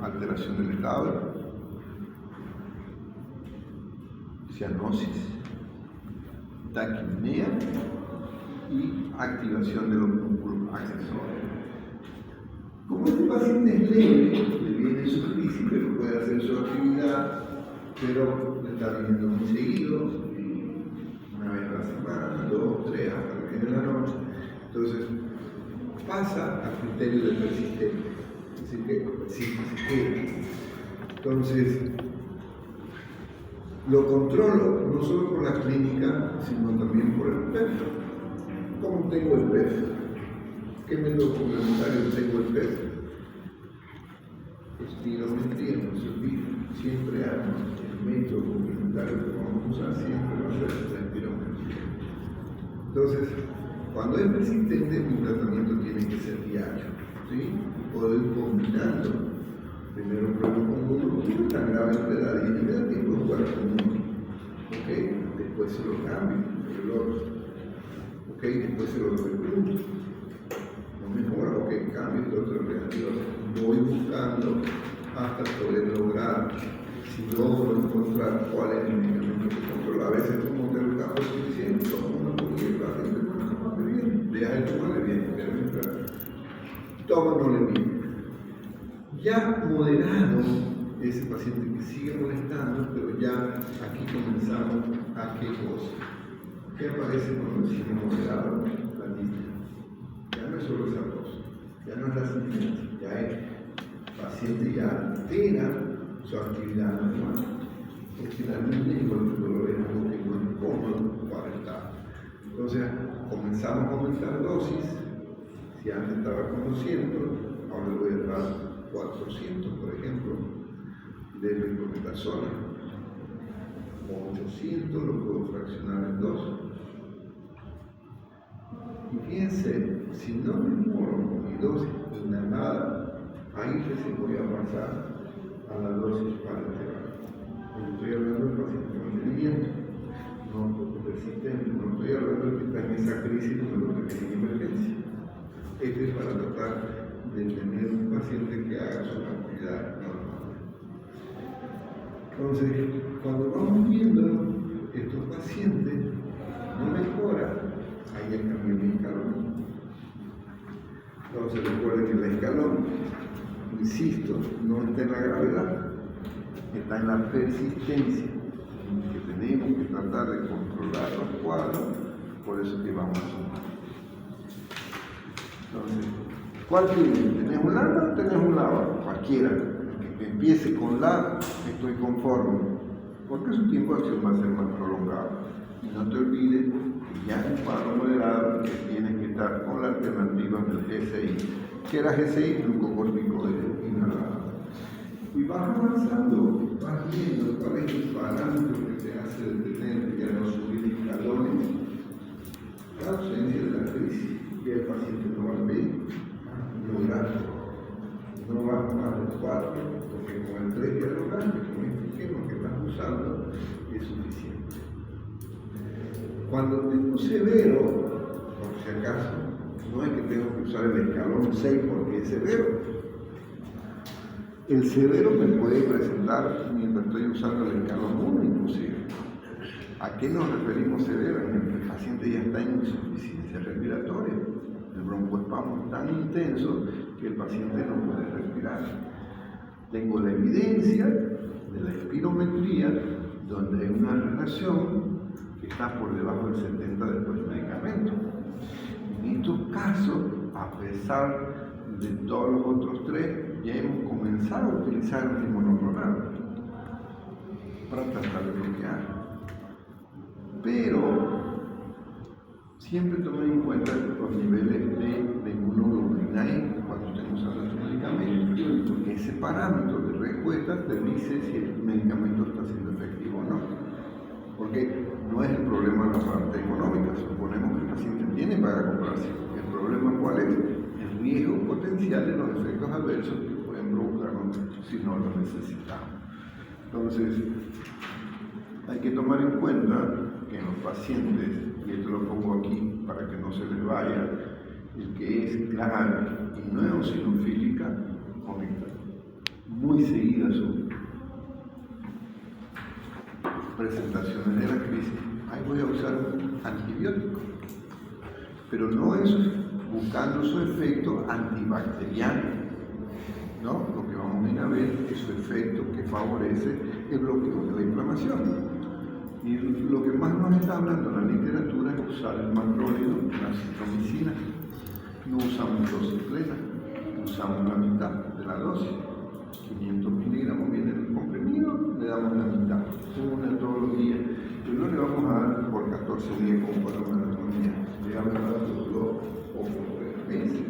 Alteración del estado, cianosis, taquipnea y activación de los músculos accesorios. Como este paciente es leve, le viene su crisis, pero puede hacer su actividad, pero le está viniendo muy seguido, una vez a la semana, 2, 3, hasta que viene la noche. Entonces, pasa al criterio de persistencia. Así que sí, entonces lo controlo no solo por la clínica, sino también por el PEF. ¿Cómo tengo el PEF? ¿Qué método complementario tengo el PEF? Espirometría no se olvida, siempre hay el método complementario que vamos a usar, siempre va a ser la espirometría. Entonces, cuando es persistente, mi tratamiento tiene que ser diario. ¿Sí? Puedo ir combinando. Primero pruebo con uno, no es tan grave la edad y me da tiempo de jugar con uno. ¿Okay? Después se lo cambio por el otro. ¿Okay? Después se lo recruto. No mejora, ok, cambio el otro reactivo. Voy buscando hasta poder lograr, si logro encontrar cuál es el medicamento que controla. A veces como te lo capo suficiente, como una poquita, la gente no es capaz de bien. Deja de tomarle bien, pero mientras toma no le viene. Ya moderado, ese paciente que sigue molestando, pero ya aquí comenzamos a qué cosa. ¿Qué aparece cuando sigue moderado? La lista. Ya no es solo esa cosa, ya no es la sentencia, ya es el paciente ya altera su actividad normal. finalmente el dolor es algo que no es cómodo para estar. Entonces comenzamos a aumentar dosis. Si antes estaba con 200, ahora le voy a dar 400, por ejemplo, de metronidazole. O 800 lo puedo fraccionar en 2. Y fíjense, si no me muero con mi dosis inhalada, ahí recién voy a pasar a la dosis parenteral. Estoy hablando del paciente de mantenimiento, no resistente, no estoy hablando de que está en esa crisis como lo que tiene emergencia. Este es para tratar de tener un paciente que haga su actividad normal. Entonces, cuando vamos viendo estos pacientes, no mejora, ahí ya cambió el escalón. Entonces, recuerden que el escalón, insisto, no está en la gravedad, está en la persistencia, que tenemos que tratar de controlar los cuadros, por eso que vamos a sumar. Entonces, ¿cuál tiene? ¿Tenés un lado o tenés un lado? Cualquiera. Que empiece con la, estoy conforme, porque su tiempo de acción va a ser más prolongado. Y no te olvides que ya en un cuadro moderado que tienes que estar con la alternativa del GSI, que era GSI glucocorticoide inhalado. Y vas avanzando, vas viendo cuál es el parámetro que te hace detener, ya no subir escalones, la ausencia de la crisis. Y el paciente no va a ver, no va más de 4, porque con el 3 dialogante, con este esquema que estás usando, es suficiente. Cuando tengo severo, por si acaso, no es que tengo que usar el escalón 6 porque es severo. El severo me puede presentar mientras estoy usando el escalón 1 inclusive. ¿A qué nos referimos severo? En el que el paciente ya está en insuficiencia respiratoria. El broncoespasmo es tan intenso que el paciente no puede respirar. Tengo la evidencia de la espirometría, donde hay una relación que está por debajo del 70 después del medicamento. En estos casos, a pesar de todos los otros 3, ya hemos comenzado a utilizar el monoclonal para tratar de bloquear. Pero siempre tomen en cuenta los niveles de inmunoglobulina E cuando estén usando estos medicamentos, porque ese parámetro de respuesta te dice si el medicamento está siendo efectivo o no. Porque no es el problema de la parte económica, suponemos que el paciente tiene para comprarse. El problema ¿cuál es? El riesgo potencial de los efectos adversos que pueden provocarnos si no los necesitamos. Entonces, hay que tomar en cuenta que en los pacientes, y esto lo pongo aquí para que no se les vaya, el que es grave y no es eosinofílica, conecta muy seguida su presentaciones de la crisis. Ahí voy a usar un antibiótico, pero no es buscando su efecto antibacteriano, ¿no? Lo que vamos a ir a ver es su efecto que favorece el bloqueo de la inflamación. Y lo que más nos está hablando en la literatura es usar el macrólido, la citromicina. No usamos dosis plena, usamos la mitad de la dosis. 500 miligramos viene el comprimido, le damos la mitad. Una todos los días. Pero no le vamos a dar por 14 días como para una neumonía. Le vamos a dar por 2 o por 3 meses.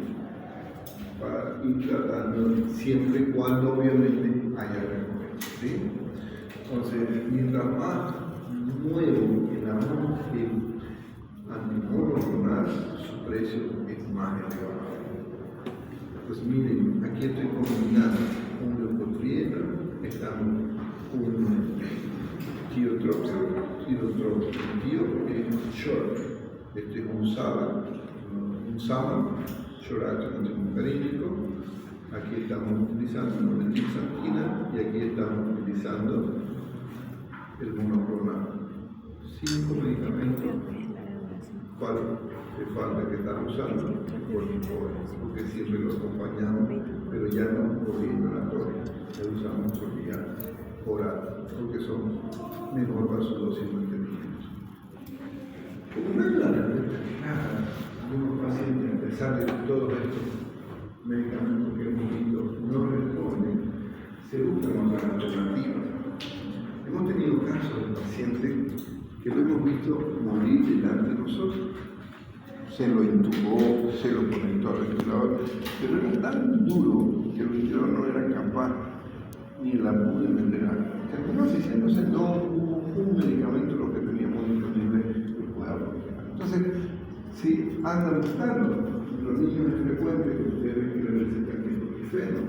Para ir tratando siempre y cuando obviamente haya recurrencia. ¿Sí? Entonces, mientras más nuevo el antimonoclonal, su precio es más elevado. Pues miren, aquí estoy combinando un leucotrieno, estamos un tiotroxam, es short, este es un SAMA, short acting antimuscarínico. Aquí estamos utilizando la metilxantina y aquí estamos utilizando el monoclonal. 5 medicamentos. ¿Cuál te falta que estás usando? Porque siempre lo acompañamos, pero ya no por vía inhalatoria, ya usamos por vía oral, porque son mejor para su dosis de mantenimiento. Una de las respuestas claras de unos pacientes, a pesar de todos estos medicamentos que hemos visto, no responden, se buscan otras alternativas. Hemos tenido paciente que lo hemos visto morir delante de nosotros. Se lo intubó, se lo conectó al ventilador, pero era tan duro que el ventilador no era capaz ni la pudo vender. Terminó diciéndose no hubo un medicamento lo que teníamos disponible que pueda apoyar. Entonces, si andan buscando, los niños es frecuente que ustedes ven que les recetan ibuprofeno,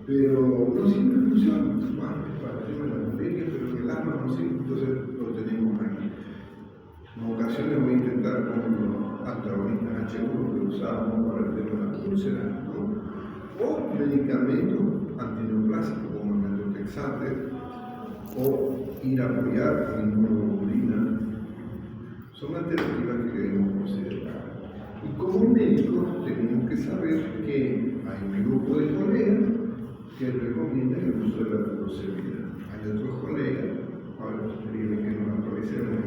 pero no siempre funciona, más para el tema de la materia, pero en el asma no sirve, entonces lo tenemos aquí. En ocasiones voy a intentar con los antagonistas H1 que usamos para el tema de la úlcera, ¿no? O medicamentos antineoplásicos como el metotrexate, o ir a apoyar con inmunoglobulina. Son alternativas que debemos considerar. Y como médicos tenemos que saber que hay un grupo de colegas que recomiendan el uso de la furosemida. Hay otros colegas, ahora preferible que nos actualicemos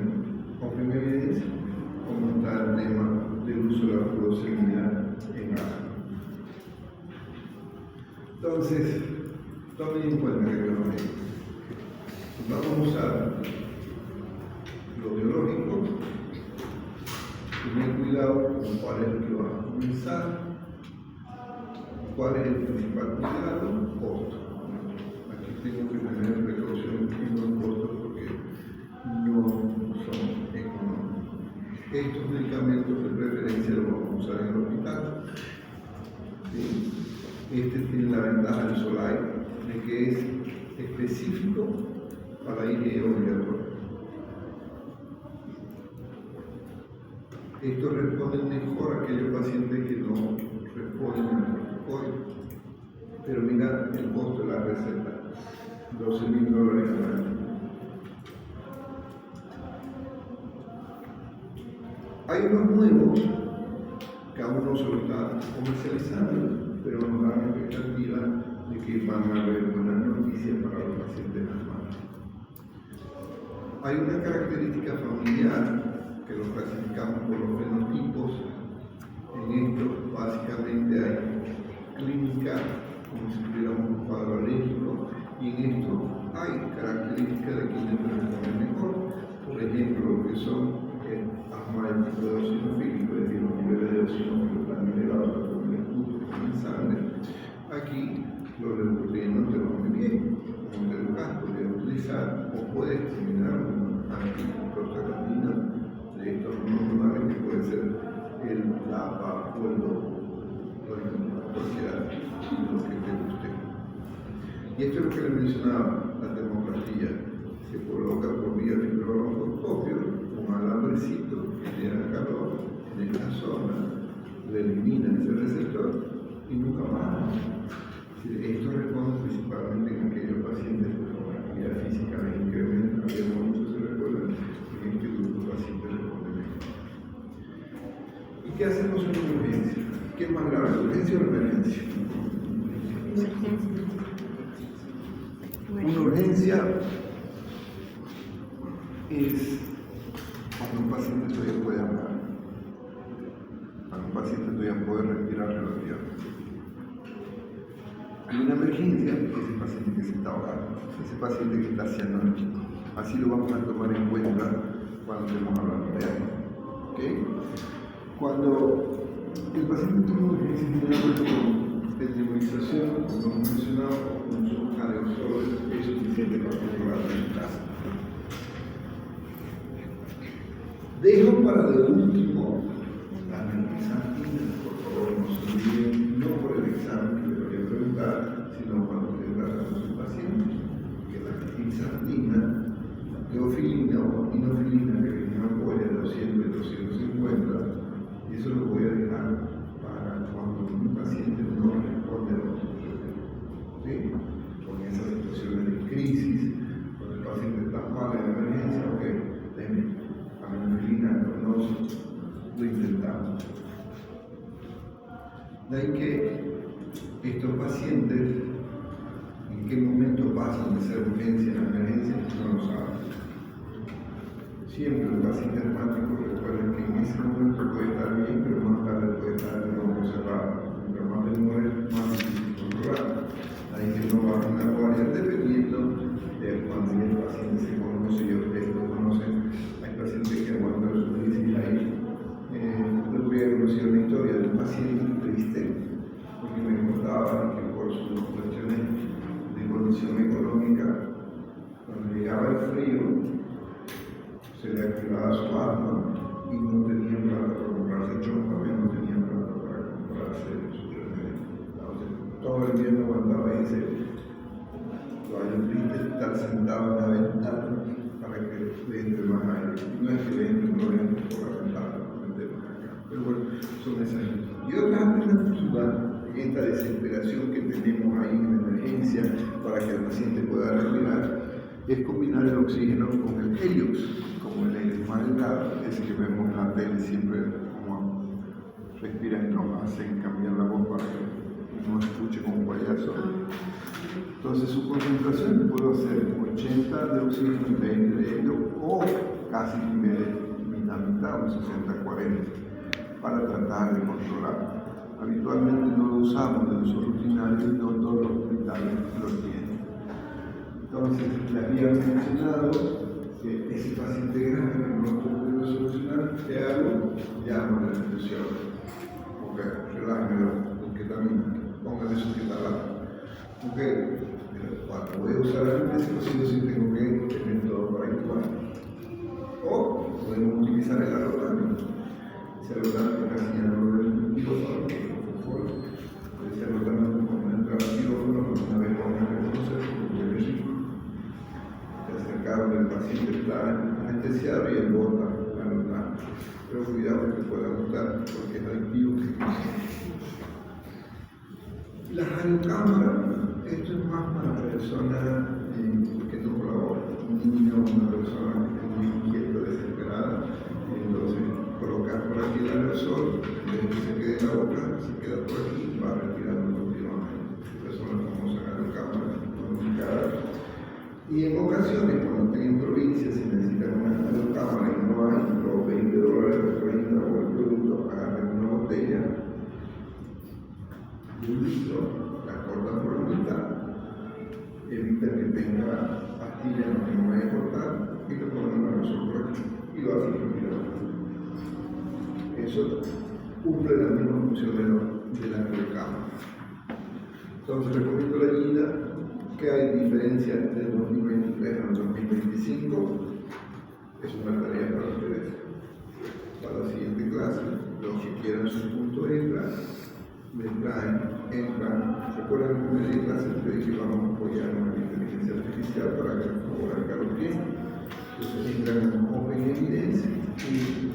con primera evidencia, cómo está el tema del uso de la furosemida en asma. Entonces, tomen en cuenta que vamos a usar lo biológico, tener cuidado con cuál es el que va a comenzar, cuál es el principal cuidado, costo. Aquí tengo que tener precaución en los costos porque no son económicos. Estos medicamentos de preferencia los vamos a usar en el hospital. ¿Sí? Este tiene la ventaja del Solai de que es específico para IgE obligatorio. Esto responde mejor a aquellos pacientes que no responden al protocolo. Pero mira el costo de la receta, $12,000 al año. Hay unos nuevos que aún no se lo están comercializando, pero nos dan la expectativa de que van a haber buenas noticias para los pacientes asmáticos. Hay una característica familiar que lo clasificamos por los fenotipos. En esto básicamente hay clínica, como si tuviéramos un cuadro alérgico, y en esto hay características de quienes responden mejor. Por ejemplo, lo que son el asma del tipo de eosinofílico, es decir, los niveles de eosinófilos tan elevados como el escudo como en sangre. Aquí los leucotrienos te van muy bien, como te lo podrías utilizar o puedes combinar un antiprostaglandina de estos hormonales que puede ser el LAPA o el DOPO, cualquiera de los que te guste. Y esto es lo que le mencionaba, la termografía. Se coloca por vía fibrobroncoscopio un alambrecito que le da calor en esta zona, le elimina ese receptor y nunca más. Esto responde principalmente en aquellos pacientes con actividad física incrementa, habíamos mucho se recuerda, en este grupo de pacientes responde mejor. ¿Y qué hacemos en una urgencia? ¿Qué es más grave, la urgencia o la emergencia? Una urgencia es cuando un paciente todavía puede hablar, cuando un paciente todavía puede respirar relativamente. Y una emergencia es ese paciente que se está ahogando, ese paciente que está cianótico. Así lo vamos a tomar en cuenta cuando estemos hablando de asma. ¿Okay? Cuando el paciente tiene una urgencia generalmente con nebulización, como hemos mencionado, con uso de aerosoles, es suficiente para controlar en casa. Dejo para de último la naltrexantina, por favor, no se olviden, no por el examen que le voy a preguntar, sino cuando te trata con su paciente, que la naltrexantina, teofilina o inofilina, que tiene una ampolla de 200 y 250, y eso lo voy a dejar para cuando un paciente no responde a los tratamientos. ¿Sí? Con esas situaciones de crisis, cuando el paciente está mal en emergencia, ok, denme anofilina, lo intentamos. De ahí que estos pacientes, en qué momento pasan de ser urgencia a emergencia, no lo saben. Siempre el paciente asmático recuerda que en ese momento puede estar bien, pero más tarde puede estar de nuevo cerrado. Mientras más demora, más difícil controlar. Ahí que no va a una guardia dependiendo de cuando el paciente se conoce y todo el día no aguantaba y dice, lo triste estar sentado en la ventana para que le entre más aire. No es que le entre, no le entre por la ventana, no le entre más acá. Pero bueno, son esas. Y otra alternativa, en esta desesperación que tenemos ahí en la emergencia para que el paciente pueda respirar, es combinar el oxígeno con el helio, como el aire más delgado, ese que vemos en la tele siempre, como respiran, nos hacen cambiar la voz para que no escuche como un payaso. Entonces su concentración puede ser 80 de oxígeno y 20 de helio, o casi mitad, un 60-40, para tratar de controlar. Habitualmente no lo usamos de uso rutinario y no todos los hospitales lo tienen. Entonces, les había mencionado que ese paciente grave que no puede solucionar, ¿qué hago? Llamo a la institución. Ok, relájemelo, porque también póngale su talado. Ok, cuando voy a usar la anestesia, sí tengo que tener todo para actuar. O podemos utilizar el alotano. Ese alotano que casi ya no lo ven vivo, ese alotano como entra al quirófano, una vez con una reconocer, porque es rico. Se acercaron, el paciente está anestesiado y él bota la alotano. Pero cuidado que pueda gustar, porque es adictivo. Las radiocámaras, esto es más para personas que no colaboran. Un niño o una persona que es muy inquieta, desesperada, entonces colocar por aquí el aerosol, que se quede en la boca, se queda por aquí y va respirando continuamente. Estas son las famosas radiocámaras comunicadas. Y en ocasiones, cuando estén en provincias, si necesitan una radiocámara y no hay, los $20 de reina o el producto, agarren una botella de un litro, la cortan por la mitad, evitan que tenga pastillas en lo que no vaya a cortar y lo ponen en la aerosol por aquí y lo hacen respirar. Eso cumple la misma función de la radiocámara. Entonces recomiendo la guía, que hay diferencia del 2023 al 2025, es una tarea para ustedes. Para la siguiente clase, los que quieran su punto extra, me traen, entran. Recuerden que en primera clase les dije que vamos a apoyarnos en la inteligencia artificial para que por favor haga lo bien. Entonces entran en Open Evidencia y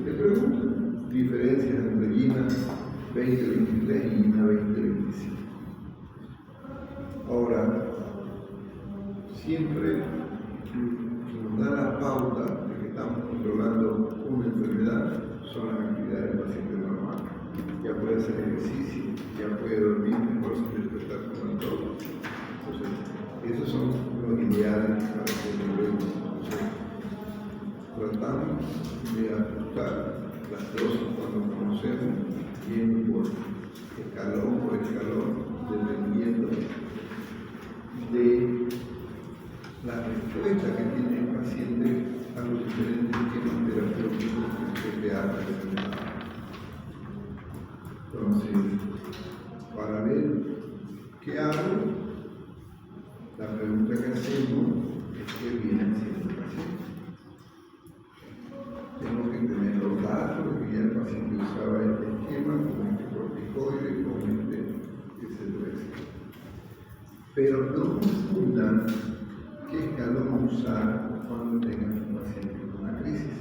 te preguntan diferencias entre GINA 2023 y GINA 2025. Ahora, siempre que nos da la pauta de que estamos controlando una enfermedad son las actividades del paciente normal. Ya puede hacer ejercicio, ya puede dormir mejor sin despertar con el todo. Entonces, esos son los ideales para que logremos. Entonces, tratamos de ajustar las dosis cuando conocemos, yendo por escalón, dependiendo de la respuesta que tiene el paciente a los diferentes esquemas terapéuticos que se ha presentado. Entonces, para ver qué hago, la pregunta que hacemos es qué viene haciendo el paciente. Tengo que tener los datos de que ya el paciente usaba este esquema con este corticoide, con este, etc. Pero no confundan qué escalón usar cuando tengan un paciente con una crisis.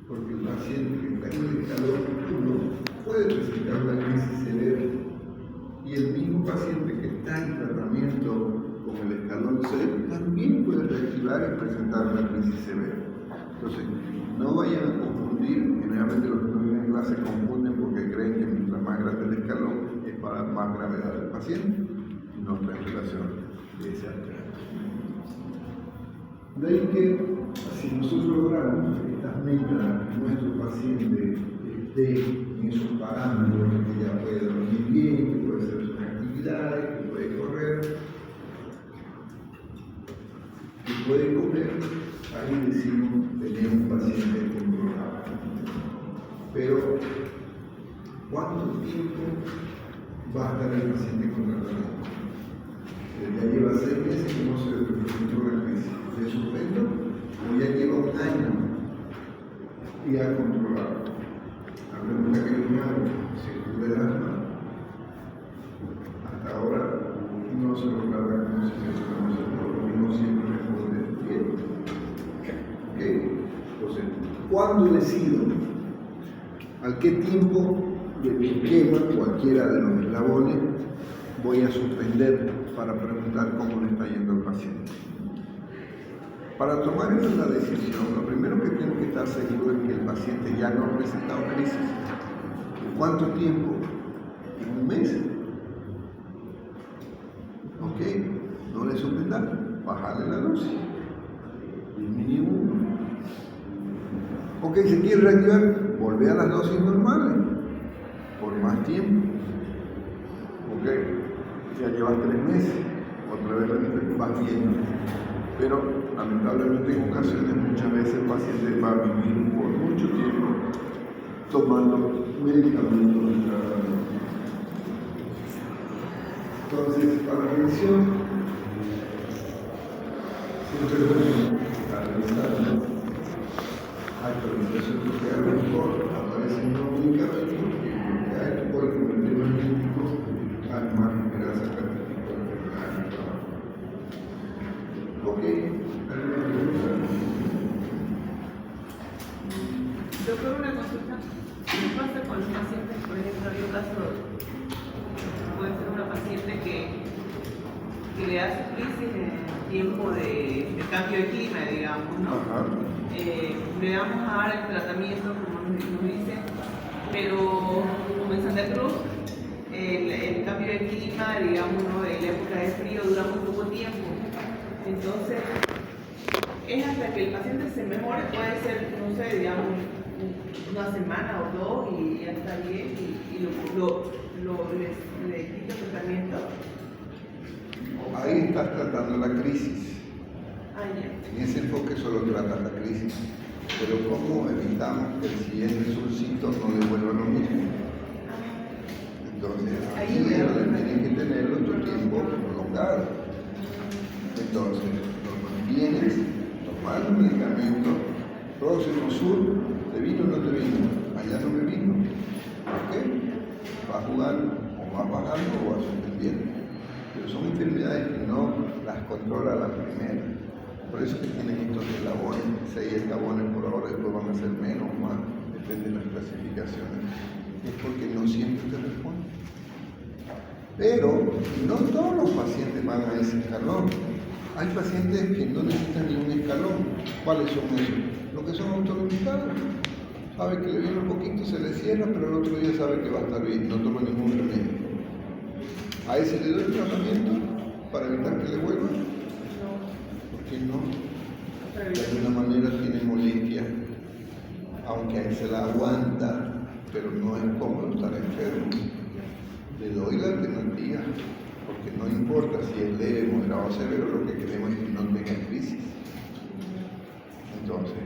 Porque el paciente que está en el escalón 1 puede presentar una crisis severa. Y el mismo paciente que está en tratamiento con el escalón 6 también puede reactivar y presentar una crisis severa. Entonces, no vayan a confundir. Generalmente los que no vienen en clase confunden porque creen que mientras más grande el escalón es para más gravedad del paciente. No está en relación de ese aspecto. De ahí que, si nosotros logramos estas metas, nuestro paciente esté en esos parámetros, que ya puede dormir bien, que puede hacer sus actividades, que puede correr, que puede comer, ahí decimos tener un paciente controlado. Pero, ¿cuánto tiempo va a estar el paciente con tratamiento? Ya lleva 6 meses que no se presentó la crisis. ¿Le suspendo? O ya lleva un año y ha controlado. La pregunta que yo me hago, ¿se cura el asma? Hasta ahora ¿Cuándo decido? ¿A qué tiempo de mi esquema, cualquiera de los eslabones, voy a suspender para preguntar cómo le está yendo al paciente? Para tomar esa decisión, lo primero que tengo que estar seguro es que el paciente ya no ha presentado crisis. ¿En cuánto tiempo? ¿En un mes? ¿Ok? No le suspendas, bajarle la dosis. Disminuir uno. Ok, se quiere reactivar, volver a las dosis normales por más tiempo. Ok, ya llevas 3 meses, otra vez vas bien. Pero lamentablemente en ocasiones, muchas veces el paciente va a vivir por mucho tiempo tomando medicamentos. Entonces, para la revisión, siempre bueno revisar, ¿no? Hay presentación que a lo mejor aparece no medicamento, que hay por el cometido médico, hay más que grasa que este tipo de enfermedades. Ok, ¿alguna pregunta? Doctor, una consulta. ¿Qué pasa con los pacientes? Por ejemplo, hay un caso, puede ser una paciente que le da su crisis en tiempo de cambio de clima, digamos, ¿no? Ajá. Le damos ahora el tratamiento, como nos dicen, pero como en Santa Cruz, el cambio de clima, digamos, ¿no? En la época de frío dura muy poco tiempo. Entonces, es hasta que el paciente se mejore, puede ser, no sé, digamos, una semana o 2 y ya está bien y le quita el tratamiento. Ahí estás tratando la crisis. Ah, ya. En ese enfoque solo tratas la crisis. Pero ¿cómo evitamos que el siguiente solcito no devuelva lo mismo? Entonces, ahí tienes que tenerlo tu tiempo prolongado. Entonces, lo mantienes tomando medicamento, próximo sur, ¿te vino o no te vino? Allá no me vino. ¿Ok? Va jugando, o va bajando o va suspendiendo. Pero son enfermedades que no las controla la primera. Por eso que tienen estos eslabones, 6 eslabones por ahora, después van a ser menos o más, depende de las clasificaciones. Es porque no siempre te responden. Pero no todos los pacientes van a ese escalón. Hay pacientes que no necesitan ni un escalón. ¿Cuáles son esos? Los que son autolimitados. Sabe que le viene un poquito, se le cierra, pero el otro día sabe que va a estar bien, no toma ningún remedio. ¿A ese le doy el tratamiento para evitar que le vuelva? ¿Por qué no? De alguna manera tiene molestia, aunque a él se la aguanta, pero no es cómodo estar enfermo. Le doy la alternativa, porque no importa si es leve, moderado o severo, lo que queremos es que no tenga crisis. Entonces,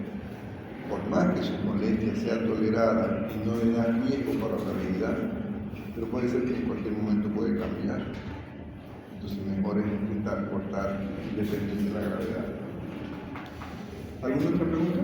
por más que su molestia sea tolerada y no le da riesgo para la vida, pero puede ser que en cualquier momento puede cambiar. Entonces, mejor es intentar cortar independiente de la gravedad. ¿Alguna otra pregunta?